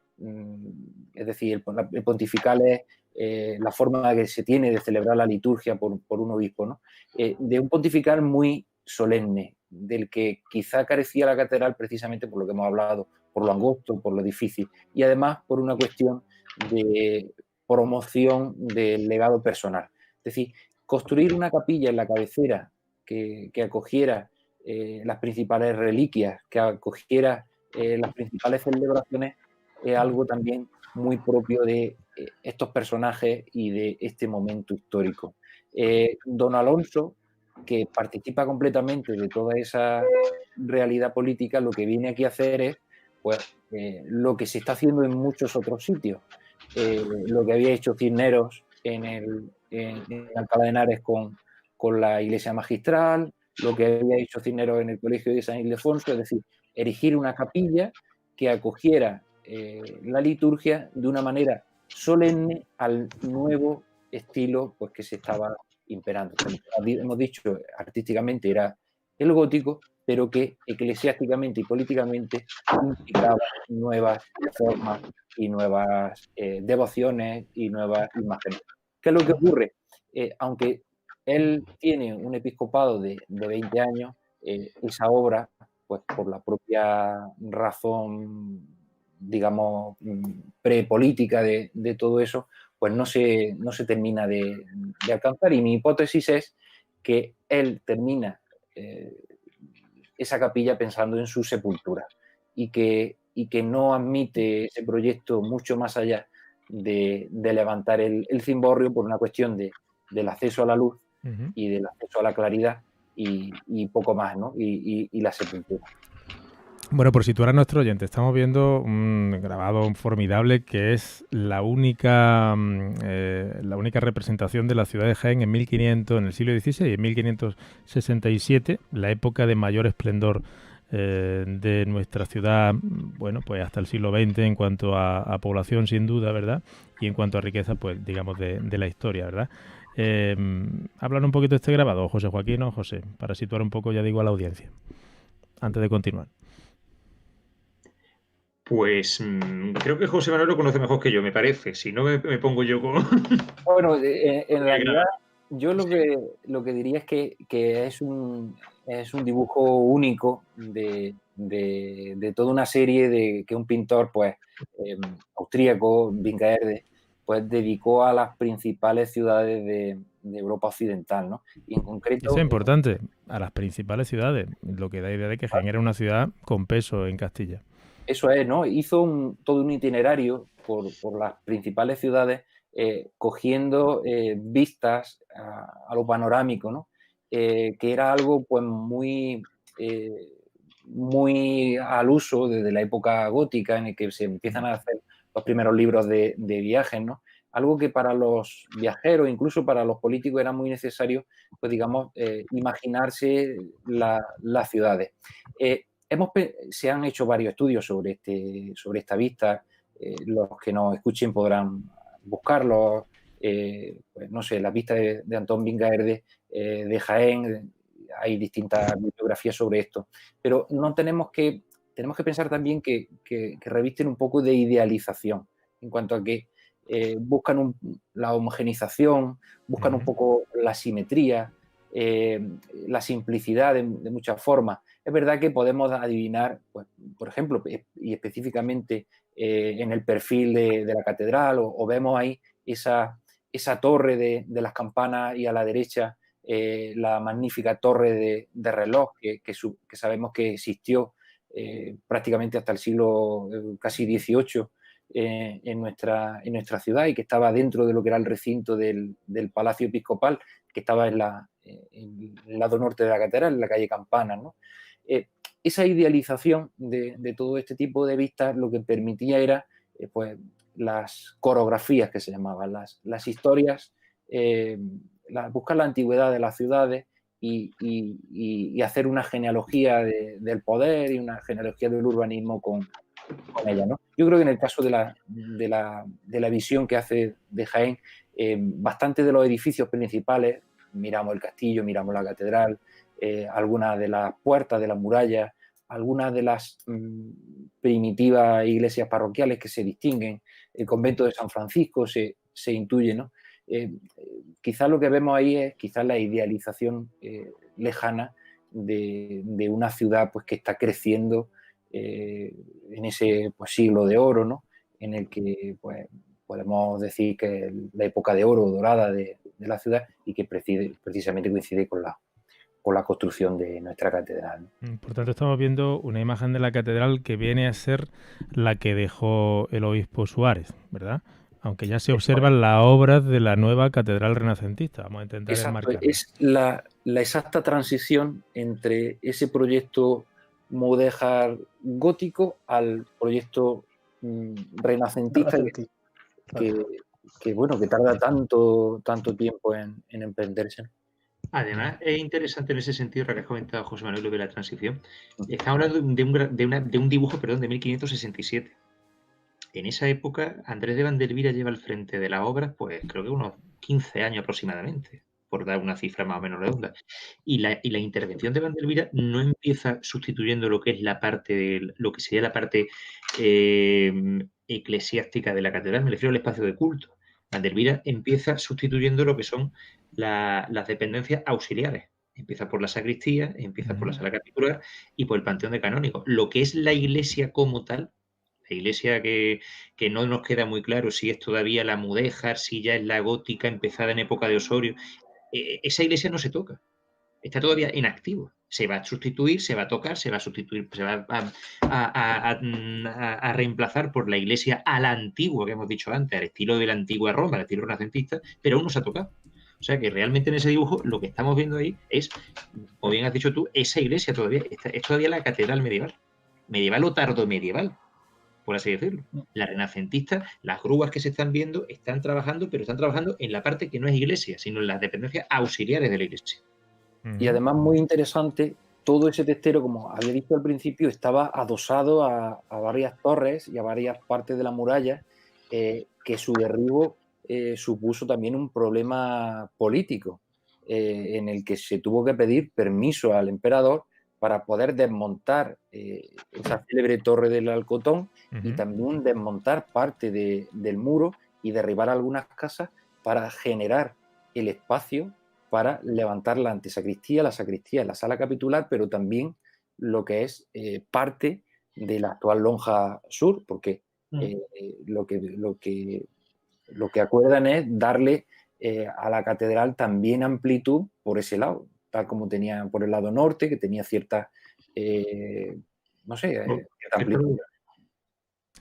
[SPEAKER 4] Es decir, el pontifical es la forma que se tiene de celebrar la liturgia por un obispo, ¿no? De un pontifical muy solemne, del que quizá carecía la catedral precisamente por lo que hemos hablado, por lo angosto, por lo difícil, y además por una cuestión de promoción del legado personal. Es decir, construir una capilla en la cabecera que acogiera las principales reliquias, que acogiera las principales celebraciones, es algo también muy propio de estos personajes y de este momento histórico. Don Alonso, que participa completamente de toda esa realidad política, lo que viene aquí a hacer es, pues, lo que se está haciendo en muchos otros sitios. Lo que había hecho Cisneros en Alcalá de Henares con la iglesia magistral, lo que había hecho Cisneros en el colegio de San Ildefonso, es decir, erigir una capilla que acogiera la liturgia de una manera solemne al nuevo estilo, pues, que se estaba imperando. Como hemos dicho, artísticamente era el gótico, pero que eclesiásticamente y políticamente implicaba nuevas formas y nuevas devociones y nuevas imágenes. ¿Qué es lo que ocurre? Aunque él tiene un episcopado de 20 años, esa obra pues por la propia razón, digamos, prepolítica de todo eso, pues no se termina de alcanzar. Y mi hipótesis es que él termina esa capilla pensando en su sepultura y que no admite ese proyecto mucho más allá de levantar el cimborrio por una cuestión del acceso a la luz y del acceso a la claridad y poco más, ¿no? Y la sepultura.
[SPEAKER 2] Bueno, por situar a nuestro oyente, estamos viendo un grabado formidable que es la única representación de la ciudad de Jaén en 1500, en el siglo XVI y en 1567, la época de mayor esplendor de nuestra ciudad, bueno, pues hasta el siglo XX en cuanto a población, sin duda, ¿verdad? Y en cuanto a riqueza, pues digamos, de la historia, ¿verdad? Hablar un poquito de este grabado, José Joaquín o José, para situar un poco, ya digo, a la audiencia, antes de continuar.
[SPEAKER 5] Pues creo que José Manuel lo conoce mejor que yo, me parece. Si no, me pongo yo con...
[SPEAKER 4] Bueno, en realidad yo lo que diría es que es un dibujo único de toda una serie que un pintor pues austríaco, Bingaerde, pues dedicó a las principales ciudades de Europa Occidental, ¿no? Y en concreto...
[SPEAKER 2] Eso es importante, a las principales ciudades, lo que da idea de que Jaén era una ciudad con peso en Castilla.
[SPEAKER 4] Eso es, ¿no? Hizo todo un itinerario por las principales ciudades, cogiendo vistas a lo panorámico, ¿no? Que era algo pues muy al uso desde la época gótica, en el que se empiezan a hacer los primeros libros de viajes, ¿no? Algo que para los viajeros, incluso para los políticos, era muy necesario, pues digamos, imaginarse las ciudades. Se han hecho varios estudios sobre esta vista. Los que nos escuchen podrán buscarlos. Pues no sé, la vista de Antón Bingaerde de Jaén. Hay distintas bibliografías sobre esto. Pero tenemos que pensar también que revisten un poco de idealización en cuanto a que buscan la homogenización, buscan un poco la simetría, la simplicidad de muchas formas. Es verdad que podemos adivinar, pues, por ejemplo, y específicamente en el perfil de la catedral, o vemos ahí esa torre de las campanas y a la derecha la magnífica torre de reloj que sabemos que existió prácticamente hasta el siglo casi XVIII en nuestra ciudad y que estaba dentro de lo que era el recinto del Palacio Episcopal, que estaba en el lado norte de la catedral, en la calle Campana, ¿no? Esa idealización de todo este tipo de vistas lo que permitía era pues, las coreografías que se llamaban, las historias, buscar la antigüedad de las ciudades y hacer una genealogía del poder y una genealogía del urbanismo con ella, ¿no? Yo creo que en el caso de la visión que hace de Jaén, bastante de los edificios principales, miramos el castillo, miramos la catedral, algunas de las puertas de las murallas, algunas de las primitivas iglesias parroquiales que se distinguen, el convento de San Francisco se intuye, ¿no? Quizás lo que vemos ahí es quizás la idealización lejana de una ciudad pues, que está creciendo en ese pues, siglo de oro, ¿no? En el que pues, podemos decir que la época de oro dorada de la ciudad y que precisamente coincide con la construcción de nuestra catedral.
[SPEAKER 2] Por tanto, estamos viendo una imagen de la catedral que viene a ser la que dejó el obispo Suárez, ¿verdad? Aunque ya se observan las obras de la nueva catedral renacentista. Vamos a intentar enmarcarla.
[SPEAKER 4] Es la exacta transición entre ese proyecto mudéjar gótico al proyecto renacentista que tarda tanto tiempo en emprenderse.
[SPEAKER 5] Además, es interesante en ese sentido, ahora que has comentado, José Manuel, lo de la transición. Estamos hablando de un dibujo, de 1567. En esa época, Andrés de Vandervira lleva al frente de la obra, pues creo que unos 15 años aproximadamente, por dar una cifra más o menos redonda. Y la intervención de Vandervira no empieza sustituyendo lo que es lo que sería la parte eclesiástica de la catedral, me refiero al espacio de culto. Vandervira empieza sustituyendo lo que son las dependencias auxiliares, Empieza por la sacristía, empieza por la sala capitular y por el panteón de canónigos. Lo que es la iglesia como tal, la iglesia que no nos queda muy claro si es todavía la mudéjar, si ya es la gótica empezada en época de Osorio, esa iglesia no se toca. Está todavía en activo. Se va a sustituir, se va a tocar, se va a sustituir, se va a reemplazar por la iglesia a la antigua que hemos dicho antes, al estilo de la antigua Roma, al estilo renacentista, pero aún no se ha tocado. O sea que realmente en ese dibujo lo que estamos viendo ahí es, como bien has dicho tú, esa iglesia todavía, es todavía la catedral medieval o tardomedieval, por así decirlo. La renacentista, las grúas que se están viendo están trabajando, pero están trabajando en la parte que no es iglesia, sino en las dependencias auxiliares de la iglesia.
[SPEAKER 4] Y además muy interesante, todo ese testero, como había dicho al principio, estaba adosado a varias torres y a varias partes de la muralla, que su derribo supuso también un problema político, en el que se tuvo que pedir permiso al emperador para poder desmontar esa célebre torre del Alcotón y también desmontar parte del muro y derribar algunas casas para generar el espacio para levantar la antesacristía, la sacristía, la sala capitular, pero también lo que es parte de la actual lonja sur, porque lo que acuerdan es darle a la catedral también amplitud por ese lado, tal como tenía por el lado norte, que tenía cierta, cierta amplitud.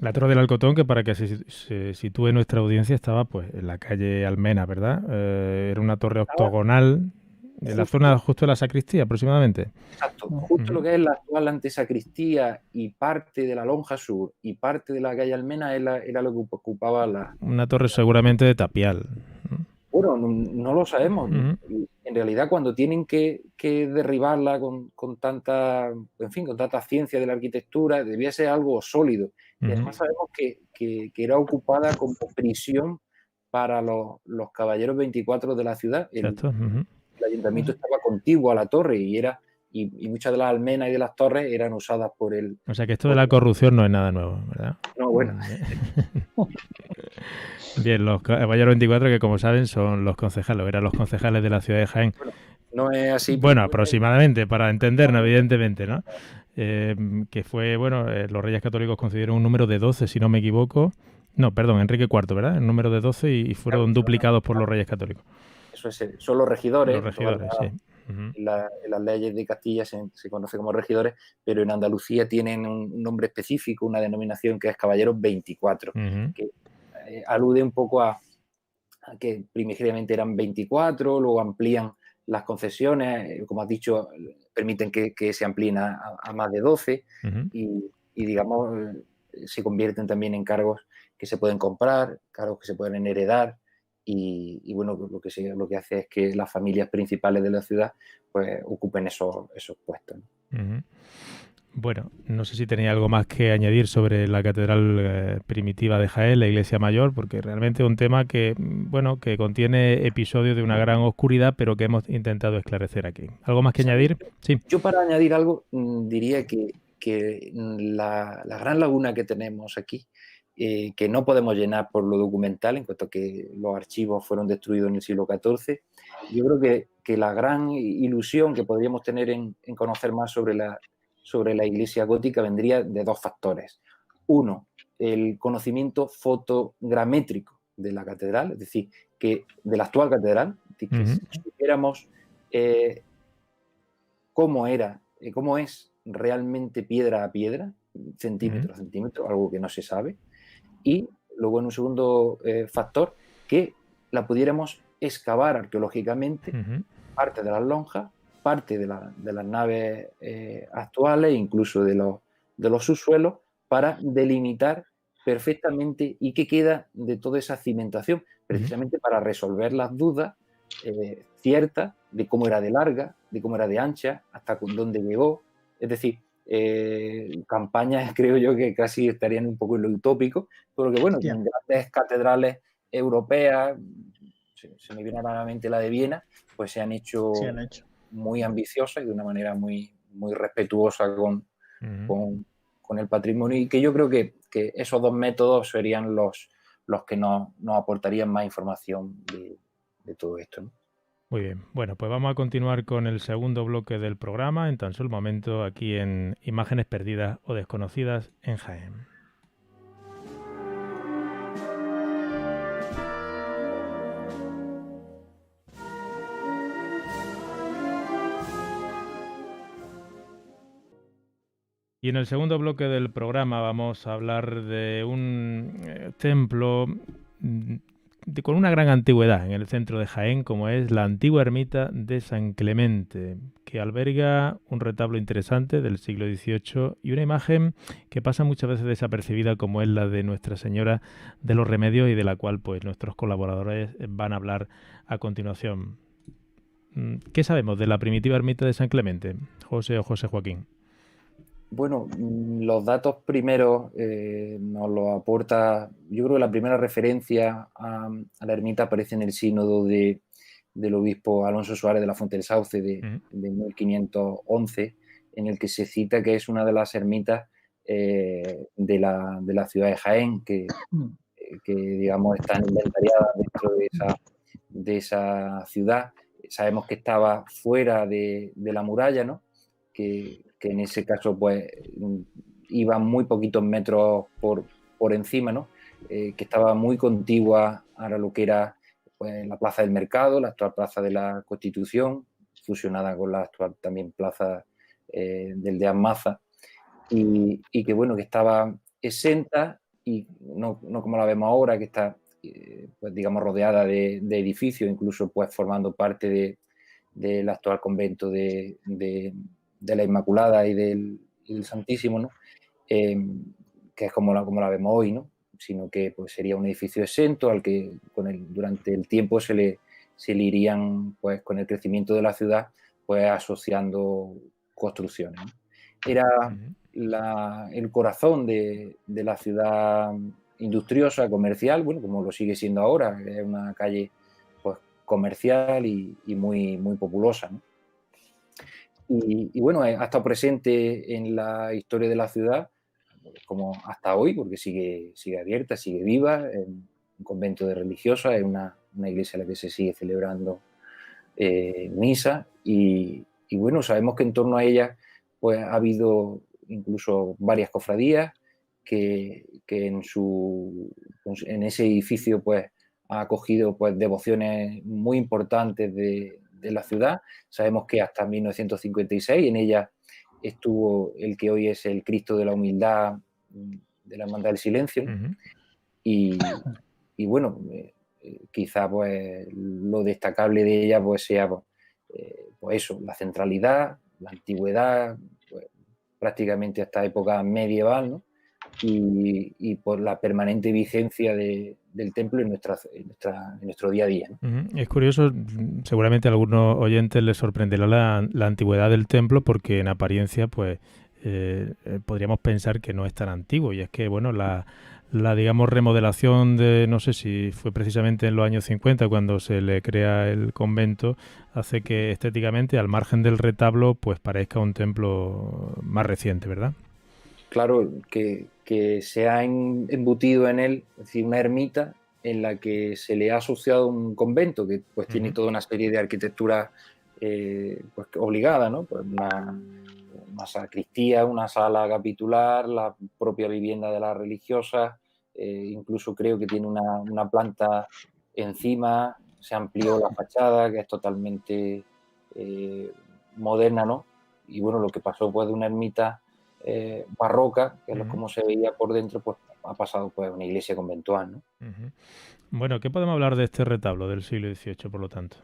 [SPEAKER 2] La Torre del Alcotón, que para que se sitúe nuestra audiencia, estaba pues en la calle Almena, ¿verdad? Era una torre octogonal en la zona justo de la sacristía, aproximadamente.
[SPEAKER 4] Exacto, justo lo que es la actual antesacristía y parte de la lonja sur y parte de la calle Almena era lo que ocupaba la...
[SPEAKER 2] Una torre seguramente de tapial.
[SPEAKER 4] Bueno, no lo sabemos. En realidad, cuando tienen que derribarla con tanta, en fin, con tanta ciencia de la arquitectura, debía ser algo sólido. Y además sabemos que era ocupada como prisión para los caballeros 24 de la ciudad. El ayuntamiento estaba contiguo a la torre y muchas de las almenas y de las torres eran usadas por el...
[SPEAKER 2] O sea que esto de la corrupción no es nada nuevo, ¿verdad?
[SPEAKER 4] No, bueno.
[SPEAKER 2] Bien, los caballeros 24, que como saben son los concejales, eran los concejales de la ciudad de Jaén.
[SPEAKER 4] Bueno, no es así.
[SPEAKER 2] Bueno, aproximadamente, para entendernos, evidentemente, ¿no? Que fue, bueno, los Reyes Católicos concedieron un número de 12, si no me equivoco. No, perdón, Enrique IV, ¿verdad? El número de 12 y fueron duplicados por los Reyes Católicos.
[SPEAKER 4] Eso es, son los regidores.
[SPEAKER 2] Los regidores, sí.
[SPEAKER 4] En las leyes de Castilla se conoce como regidores, pero en Andalucía tienen un nombre específico, una denominación que es Caballeros 24, que alude un poco a que primigeniamente eran 24, luego amplían las concesiones, como has dicho, permiten que se amplíen a más de 12 y digamos, se convierten también en cargos que se pueden comprar, cargos que se pueden heredar. Y bueno, lo que hace es que las familias principales de la ciudad pues ocupen esos puestos, ¿no?
[SPEAKER 2] Bueno, no sé si tenía algo más que añadir sobre la catedral primitiva de Jaén, la iglesia mayor, porque realmente es un tema que, bueno, que contiene episodios de una gran oscuridad, pero que hemos intentado esclarecer aquí. ¿Algo más que añadir? Sí.
[SPEAKER 4] Yo para añadir algo diría que la gran laguna que tenemos aquí, que no podemos llenar por lo documental, en cuanto a que los archivos fueron destruidos en el siglo XIV. Yo creo que la gran ilusión que podríamos tener en conocer más sobre la iglesia gótica vendría de dos factores. Uno, el conocimiento fotogramétrico de la catedral, es decir, que de la actual catedral, que si supiéramos cómo es realmente piedra a piedra, centímetro a centímetro, algo que no se sabe. Y luego, en un segundo factor, que la pudiéramos excavar arqueológicamente, parte de las lonjas, parte de las naves actuales, incluso de los subsuelos, para delimitar perfectamente y qué queda de toda esa cimentación, precisamente para resolver las dudas ciertas de cómo era de larga, de cómo era de ancha, hasta dónde llegó. Es decir, campañas creo yo que casi estarían un poco en lo utópico, pero que bueno, en grandes catedrales europeas, se me viene a la mente la de Viena, pues se han hecho muy ambiciosas y de una manera muy, muy respetuosa con el patrimonio, y que yo creo que esos dos métodos serían los que nos aportarían más información de todo esto, ¿no?
[SPEAKER 2] Muy bien. Bueno, pues vamos a continuar con el segundo bloque del programa en tan solo momento aquí en Imágenes Perdidas o Desconocidas en Jaén. Y en el segundo bloque del programa vamos a hablar de un templo con una gran antigüedad en el centro de Jaén, como es la antigua ermita de San Clemente, que alberga un retablo interesante del siglo XVIII y una imagen que pasa muchas veces desapercibida, como es la de Nuestra Señora de los Remedios, y de la cual pues nuestros colaboradores van a hablar a continuación. ¿Qué sabemos de la primitiva ermita de San Clemente, José o José Joaquín?
[SPEAKER 4] Bueno, los datos primeros nos los aporta, yo creo que la primera referencia a la ermita aparece en el sínodo del obispo Alonso Suárez de la Fuente del Sauce de 1511, en el que se cita que es una de las ermitas de la ciudad de Jaén, que digamos están inventariadas dentro de esa ciudad. Sabemos que estaba fuera de la muralla, ¿no? Que en ese caso pues iban muy poquitos metros por encima, ¿no? Que estaba muy contigua a lo que era pues, la Plaza del Mercado, la actual Plaza de la Constitución, fusionada con la actual también Plaza del Deán Maza, y que bueno, que estaba exenta y no como la vemos ahora, que está pues digamos rodeada de edificios, incluso pues formando parte del actual convento de la Inmaculada y del Santísimo, ¿no? Que es como la vemos hoy, ¿no? Sino que pues, sería un edificio exento al que durante el tiempo se le irían, pues con el crecimiento de la ciudad, pues asociando construcciones, ¿no? Era el corazón de la ciudad industriosa, comercial, bueno, como lo sigue siendo ahora, es una calle pues comercial y muy, muy populosa, ¿no? Y bueno, ha estado presente en la historia de la ciudad como hasta hoy, porque sigue abierta, sigue viva, es un convento de religiosas, es una iglesia en la que se sigue celebrando misa y bueno, sabemos que en torno a ella pues ha habido incluso varias cofradías que en ese edificio pues ha acogido pues devociones muy importantes de la ciudad. Sabemos que hasta 1956 en ella estuvo el que hoy es el Cristo de la Humildad de la Hermandad del Silencio, ¿no? Y bueno, quizá pues lo destacable de ella pues sea pues eso, la centralidad, la antigüedad, pues, prácticamente hasta época medieval, ¿no? Y por la permanente vigencia del templo en nuestro día a día, ¿no?
[SPEAKER 2] Es curioso, seguramente a algunos oyentes les sorprenderá la antigüedad del templo, porque en apariencia pues podríamos pensar que no es tan antiguo, y es que bueno, la digamos remodelación de, no sé si fue precisamente en los años 50 cuando se le crea el convento, hace que estéticamente al margen del retablo pues parezca un templo más reciente, ¿verdad?
[SPEAKER 4] Claro, que se ha embutido en él, es decir, una ermita en la que se le ha asociado un convento que pues tiene toda una serie de arquitectura pues, obligada, ¿no? Pues una sacristía, una sala capitular, la propia vivienda de las religiosas, incluso creo que tiene una planta encima, se amplió la fachada, que es totalmente moderna, ¿no? Y bueno, lo que pasó pues de una ermita barroca, que es como se veía por dentro, pues ha pasado pues a una iglesia conventual, ¿no?
[SPEAKER 2] Bueno, ¿qué podemos hablar de este retablo del siglo XVIII, por lo tanto?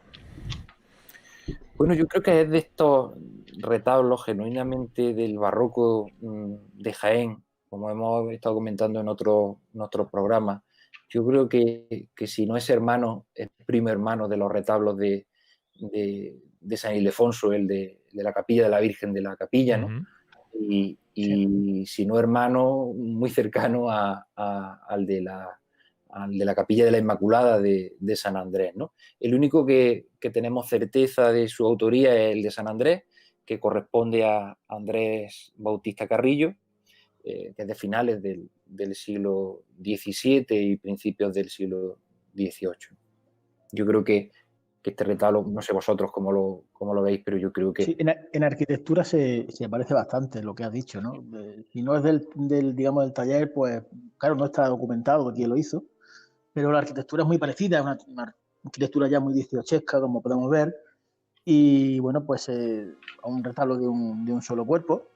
[SPEAKER 4] Bueno, yo creo que es de estos retablos genuinamente del barroco de Jaén, como hemos estado comentando en otros programas. Yo creo que si no es hermano, es primo hermano de los retablos de San Ildefonso, el de la Capilla de la Virgen de la Capilla, ¿no? Y si no hermano, muy cercano al de la Capilla de la Inmaculada de San Andrés, ¿no? El único que tenemos certeza de su autoría es el de San Andrés, que corresponde a Andrés Bautista Carrillo, que es de finales del siglo XVII y principios del siglo XVIII. Yo creo que este retablo, no sé vosotros cómo lo veis, pero yo creo que...
[SPEAKER 3] Sí, en arquitectura se parece bastante lo que has dicho, ¿no? Si no es digamos, del taller, pues claro, no está documentado quién lo hizo, pero la arquitectura es muy parecida, es una arquitectura ya muy dieciochesca, como podemos ver, y bueno, pues un retablo de un solo cuerpo,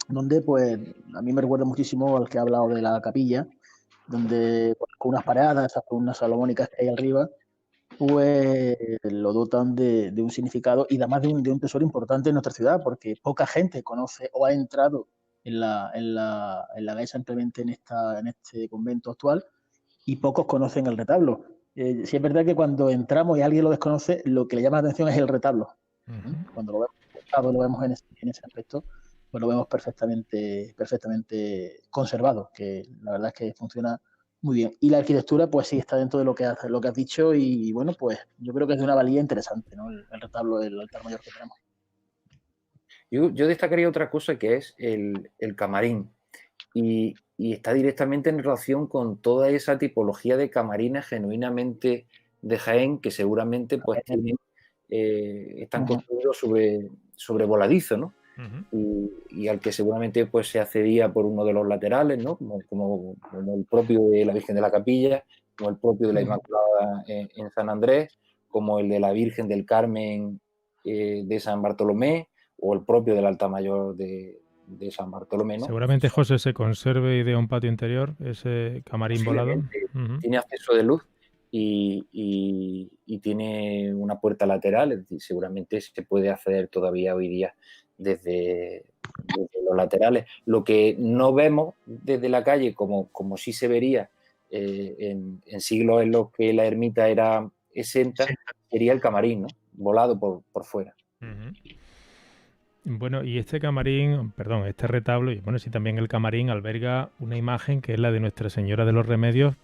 [SPEAKER 3] donde pues a mí me recuerda muchísimo al que ha hablado de la capilla, donde pues, con unas paradas, esas columnas salomónicas que hay arriba, pues lo dotan de un significado y además de un tesoro importante en nuestra ciudad, porque poca gente conoce o ha entrado en la dehesa simplemente en este convento actual, y pocos conocen el retablo. Sí es verdad que cuando entramos y alguien lo desconoce, lo que le llama la atención es el retablo. Cuando lo vemos, lo vemos en ese aspecto, pues lo vemos perfectamente conservado, que la verdad es que funciona muy bien. Y la arquitectura, pues sí, está dentro de lo que has dicho, y bueno, pues yo creo que es de una valía interesante, ¿no? El retablo del altar mayor que tenemos.
[SPEAKER 4] Yo destacaría otra cosa, que es el camarín. Y está directamente en relación con toda esa tipología de camarines genuinamente de Jaén, que seguramente pues están construidos sobre voladizo, ¿no? Y al que seguramente pues se accedía por uno de los laterales, ¿no? Como el propio de la Virgen de la Capilla, como el propio de la Inmaculada en San Andrés, como el de la Virgen del Carmen de San Bartolomé, o el propio del altar mayor de San Bartolomé, ¿no?
[SPEAKER 2] Seguramente, José, se conserve y dé un patio interior, ese camarín volado.
[SPEAKER 4] Tiene acceso de luz y tiene una puerta lateral, es decir, seguramente se puede acceder todavía hoy día desde los laterales. Lo que no vemos desde la calle, como sí se vería en siglos en los que la ermita era exenta, sería el camarín, ¿no? Volado por fuera.
[SPEAKER 2] Bueno, y este retablo, y bueno, sí, también el camarín alberga una imagen que es la de Nuestra Señora de los Remedios,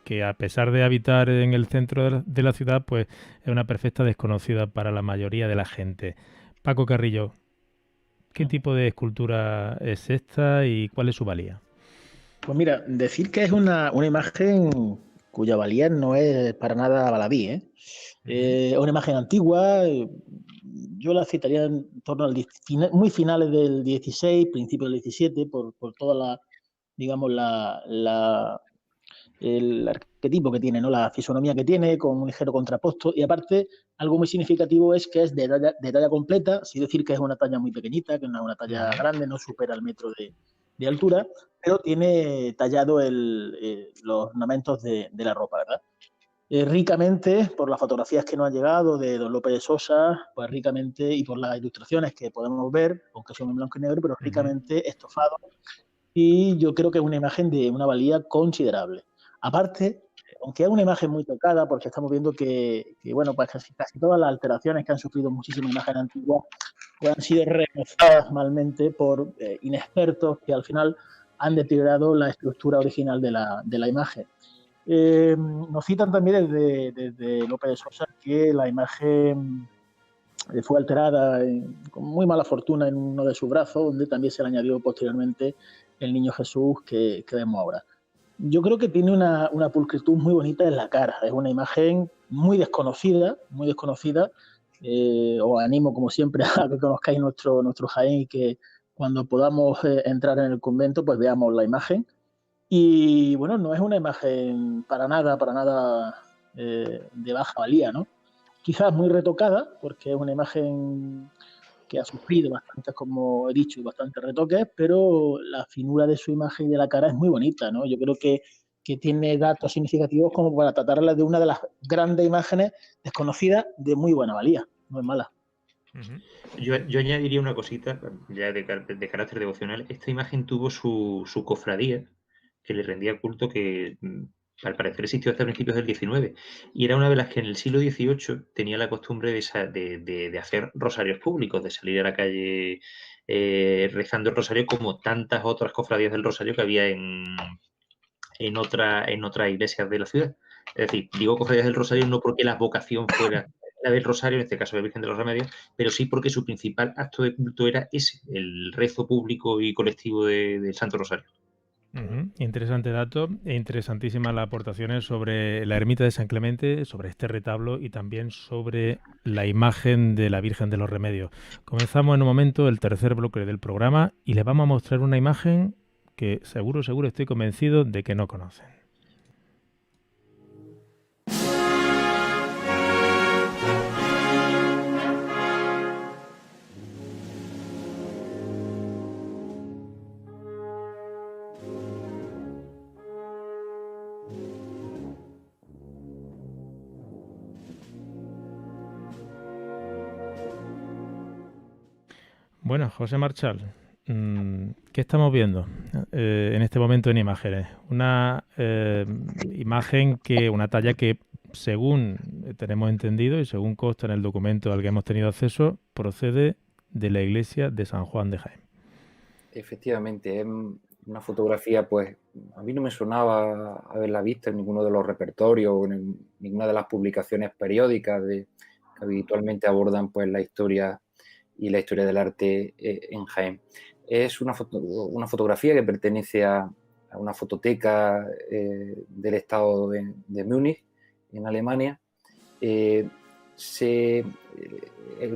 [SPEAKER 2] que a pesar de habitar en el centro de la ciudad, pues es una perfecta desconocida para la mayoría de la gente. Paco Carrillo, ¿qué tipo de escultura es esta y cuál es su valía?
[SPEAKER 3] Pues mira, decir que es una imagen cuya valía no es para nada baladí, ¿eh? Es una imagen antigua, yo la citaría en torno al muy finales del 16, principios del 17, por toda el arquetipo que tiene, ¿no? La fisonomía que tiene, con un ligero contraposto, y aparte, algo muy significativo es que es de talla completa, sin decir que es una talla muy pequeñita, que no es una talla grande, no supera el metro de altura, pero tiene tallado los ornamentos de la ropa, ¿verdad? Ricamente, por las fotografías que nos han llegado de don Lope de Sosa, pues ricamente, y por las ilustraciones que podemos ver, aunque son en blanco y negro, pero ricamente estofado, y yo creo que es una imagen de una valía considerable. Aparte, aunque es una imagen muy tocada, porque estamos viendo que bueno, pues casi todas las alteraciones que han sufrido muchísimas imágenes antiguas pues han sido remozadas malmente por inexpertos que al final han deteriorado la estructura original de la imagen. Nos citan también desde Lope de Sosa que la imagen fue alterada con muy mala fortuna en uno de sus brazos, donde también se le añadió posteriormente el niño Jesús que vemos ahora. Yo creo que tiene una pulcritud muy bonita en la cara. Es una imagen muy desconocida, muy desconocida. Os animo, como siempre, a que conozcáis nuestro Jaén y que cuando podamos entrar en el convento, pues veamos la imagen. Y bueno, no es una imagen para nada de baja valía, ¿no? Quizás muy retocada, porque es una imagen que ha sufrido bastantes, como he dicho, bastantes retoques, pero la finura de su imagen y de la cara es muy bonita, ¿no? Yo creo que tiene datos significativos como para tratarla de una de las grandes imágenes desconocidas de muy buena valía, no es mala.
[SPEAKER 5] Yo añadiría una cosita, ya de carácter devocional. Esta imagen tuvo su cofradía, que le rendía culto, que al parecer existió hasta principios del 19, y era una de las que en el siglo XVIII tenía la costumbre de hacer rosarios públicos, de salir a la calle rezando el rosario, como tantas otras cofradías del rosario que había en otras iglesias de la ciudad. Es decir, digo cofradías del rosario no porque la vocación fuera la del rosario, en este caso la Virgen de los Remedios, pero sí porque su principal acto de culto era ese, el rezo público y colectivo del Santo Rosario.
[SPEAKER 2] Interesante dato e interesantísimas las aportaciones sobre la ermita de San Clemente, sobre este retablo y también sobre la imagen de la Virgen de los Remedios. Comenzamos en un momento el tercer bloque del programa y les vamos a mostrar una imagen que seguro estoy convencido de que no conocen. Bueno, José Marchal, ¿qué estamos viendo en este momento en imágenes? Una imagen una talla que, según tenemos entendido y según consta en el documento al que hemos tenido acceso, procede de la iglesia de San Juan de Jaén.
[SPEAKER 4] Efectivamente, es una fotografía, pues a mí no me sonaba haberla visto en ninguno de los repertorios o en ninguna de las publicaciones periódicas que habitualmente abordan pues la historia y la historia del arte en Jaén. Es una fotografía que pertenece a una fototeca del estado de Múnich, en Alemania.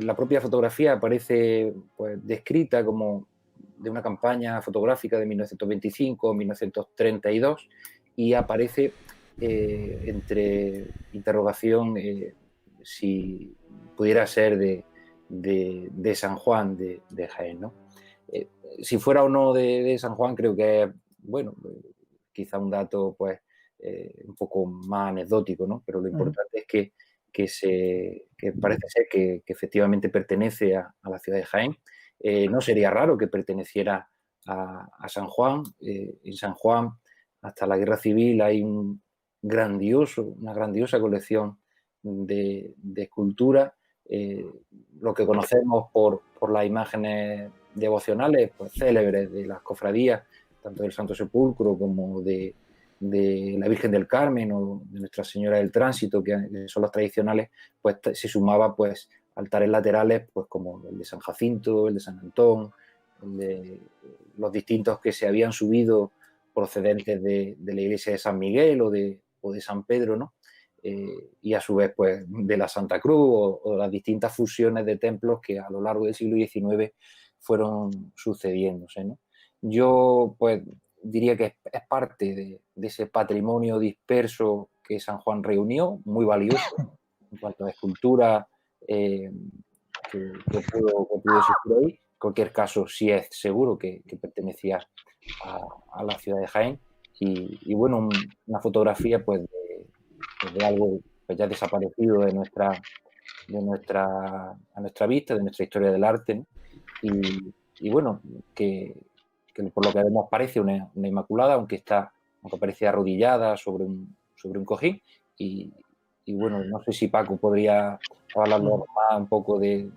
[SPEAKER 4] La propia fotografía aparece pues, descrita como de una campaña fotográfica de 1925-1932 y aparece entre interrogación si pudiera ser de San Juan de Jaén, ¿no? Si fuera o no de San Juan, creo que es, bueno, quizá un dato pues un poco más anecdótico, ¿no? Pero lo importante es que parece ser que efectivamente pertenece a la ciudad de Jaén. No sería raro que perteneciera a San Juan. En San Juan, hasta la Guerra Civil, hay una grandiosa colección de esculturas. Lo que conocemos por las imágenes devocionales pues, célebres de las cofradías, tanto del Santo Sepulcro como de la Virgen del Carmen o de Nuestra Señora del Tránsito, que son los tradicionales, pues se sumaba pues altares laterales pues como el de San Jacinto, el de San Antón, los distintos que se habían subido procedentes de la iglesia de San Miguel o de San Pedro, ¿no? Y a su vez pues de la Santa Cruz o las distintas fusiones de templos que a lo largo del siglo XIX fueron sucediéndose, ¿no? Yo pues diría que es parte de ese patrimonio disperso que San Juan reunió, muy valioso en cuanto a escultura que pudo existir ahí. En cualquier caso, sí es seguro que pertenecía a la ciudad de Jaén y bueno, una fotografía pues de algo pues, ya desaparecido a nuestra vista, de nuestra historia del arte, ¿no? Y bueno, que por lo que vemos parece una inmaculada, aunque parece arrodillada sobre un cojín y bueno, no sé si Paco podría hablarnos más un poco de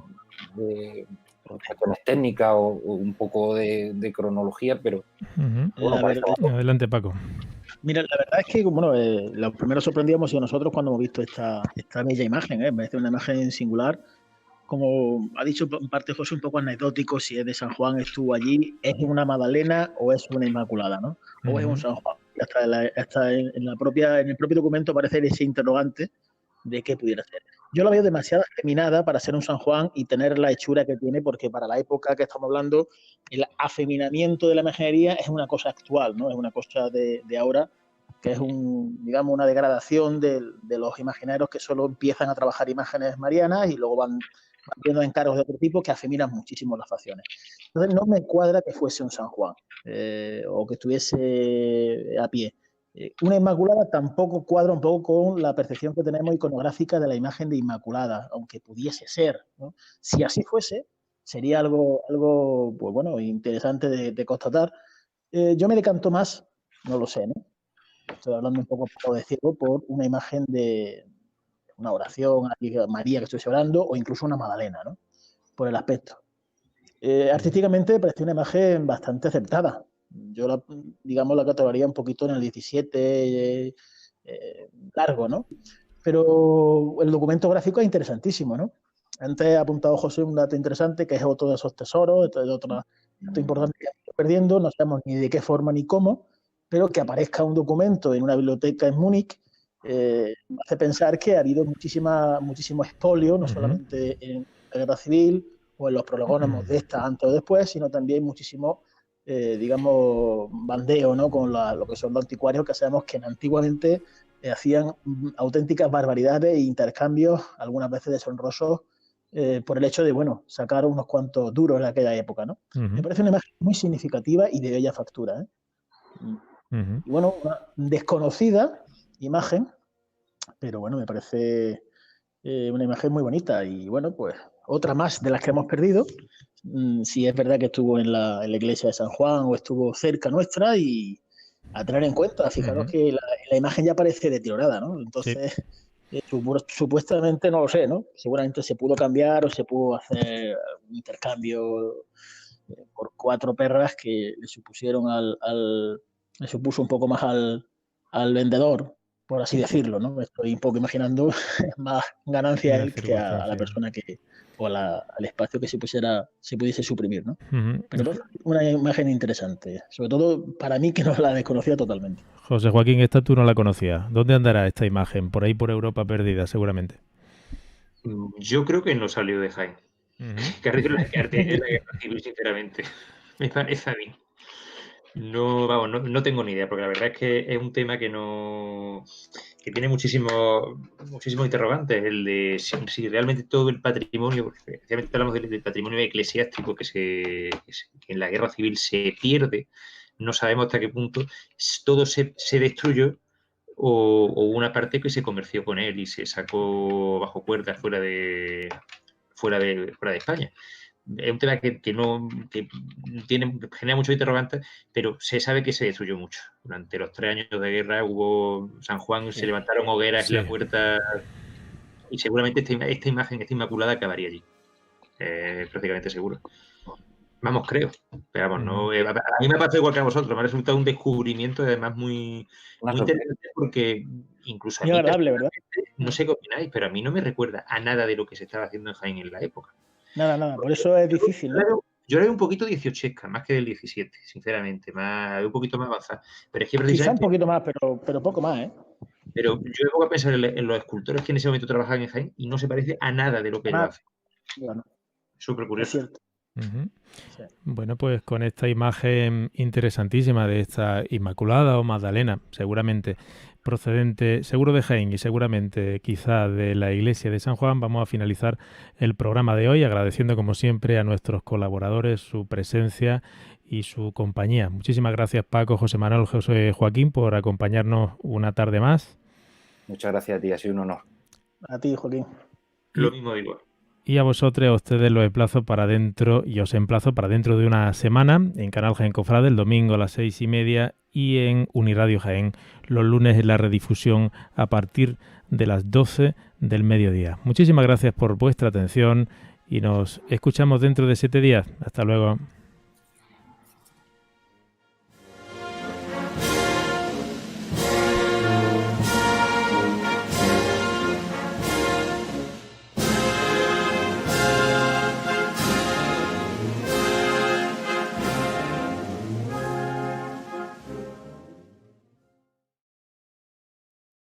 [SPEAKER 4] cuestiones técnicas o un poco de cronología, pero
[SPEAKER 2] adelante, Paco.
[SPEAKER 3] Mira, la verdad es que, bueno, lo primero sorprendíamos sido nosotros cuando hemos visto esta bella imagen, me parece una imagen singular. Como ha dicho en parte José, un poco anecdótico, si es de San Juan, estuvo allí, ¿es una Magdalena o es una Inmaculada, ¿no? O es un San Juan. Hasta en el propio documento aparece ese interrogante de qué pudiera ser. Yo la veo demasiado afeminada para ser un San Juan y tener la hechura que tiene, porque para la época que estamos hablando, el afeminamiento de la imaginería es una cosa actual, ¿no? Es una cosa de ahora, que es digamos, una degradación de los imaginarios que solo empiezan a trabajar imágenes marianas y luego van viendo encargos de otro tipo que afeminan muchísimo las facciones. Entonces no me cuadra que fuese un San Juan o que estuviese a pie. Una Inmaculada tampoco cuadra un poco con la percepción que tenemos iconográfica de la imagen de Inmaculada, aunque pudiese ser, ¿no? Si así fuese, sería algo pues bueno, interesante de constatar. Yo me decanto más, no lo sé, ¿no? Estoy hablando un poco de ciego por una imagen de una oración a María que estoy orando o incluso una Magdalena, ¿no? Por el aspecto. Artísticamente me pareció una imagen bastante acertada. Yo la categoría un poquito en el 17 largo, ¿no? Pero el documento gráfico es interesantísimo, ¿no? Antes ha apuntado José un dato interesante que es otro de esos tesoros, otro dato importante que estamos perdiendo, no sabemos ni de qué forma ni cómo, pero que aparezca un documento en una biblioteca en Múnich me hace pensar que ha habido muchísimo expolio, no solamente en la guerra civil o en los prolegómenos de esta antes o después, sino también muchísimo, digamos, bandeo, ¿no? Con lo que son los anticuarios, que sabemos que antiguamente hacían auténticas barbaridades e intercambios, algunas veces deshonrosos, por el hecho de, bueno, sacar unos cuantos duros en aquella época, ¿no? Me parece una imagen muy significativa y de bella factura, ¿eh? Y bueno, una desconocida imagen, pero bueno, me parece una imagen muy bonita y bueno, pues otra más de las que hemos perdido. Si es verdad que estuvo en la iglesia de San Juan o estuvo cerca nuestra, y a tener en cuenta, fijaros que la imagen ya parece deteriorada, ¿no? Entonces, supuestamente, no lo sé, ¿no? Seguramente se pudo cambiar o se pudo hacer un intercambio por 4 perras que le supusieron le supuso un poco más al vendedor, por así decirlo, ¿no? Me estoy un poco imaginando más ganancia a él que a la persona o al espacio que se pudiese suprimir, ¿no? Pero una imagen interesante, sobre todo para mí, que no la desconocía totalmente.
[SPEAKER 2] José Joaquín, esta tú no la conocías. ¿Dónde andará esta imagen? Por ahí, por Europa perdida, seguramente.
[SPEAKER 5] Yo creo que no salió de Jaén. Que es la guerra civil, sinceramente. Me parece a mí. No, vamos, no tengo ni idea, porque la verdad es que es un tema que tiene muchísimos interrogantes. El de si realmente todo el patrimonio, porque especialmente hablamos del patrimonio eclesiástico que en la guerra civil se pierde, no sabemos hasta qué punto todo se destruyó o una parte que se comerció con él y se sacó bajo cuerdas fuera de España. Es un tema que genera muchos interrogantes, pero se sabe que se destruyó mucho. Durante los 3 años de guerra hubo San Juan, se levantaron hogueras en la puerta, y seguramente esta imagen, esta inmaculada, acabaría allí. Prácticamente seguro. Vamos, creo. Pero vamos, no, a mí me ha pasado igual que a vosotros. Me ha resultado un descubrimiento, además muy interesante, porque incluso
[SPEAKER 3] muy agradable, ¿verdad?
[SPEAKER 5] No sé qué opináis, pero a mí no me recuerda a nada de lo que se estaba haciendo en Jaén en la época.
[SPEAKER 3] Nada. Por eso es difícil, ¿no?
[SPEAKER 5] Yo era un poquito 18esca, más que del 17, sinceramente. Un poquito más avanzada. Pero es que
[SPEAKER 3] quizá un poquito más, pero poco más, ¿eh?
[SPEAKER 5] Pero yo me pongo a pensar en los escultores que en ese momento trabajaban en Jaén y no se parece a nada de lo que ellos hacen.
[SPEAKER 3] Bueno,
[SPEAKER 5] súper curioso.
[SPEAKER 3] Es cierto.
[SPEAKER 2] Sí. Bueno, pues con esta imagen interesantísima de esta Inmaculada o Magdalena, seguramente procedente, seguro de Jaén y seguramente quizá de la iglesia de San Juan, vamos a finalizar el programa de hoy agradeciendo como siempre a nuestros colaboradores su presencia y su compañía. Muchísimas gracias, Paco, José Manuel, José Joaquín, por acompañarnos una tarde más.
[SPEAKER 4] Muchas gracias a ti, ha sido un honor.
[SPEAKER 3] A ti, Joaquín.
[SPEAKER 5] Lo mismo digo.
[SPEAKER 2] Y a vosotros, a ustedes os emplazo para dentro de una semana en Canal Jaén Cofrade, el domingo a las 6:30, y en Uniradio Jaén los lunes en la redifusión a partir de las 12 del mediodía. Muchísimas gracias por vuestra atención y nos escuchamos dentro de 7 días. Hasta luego.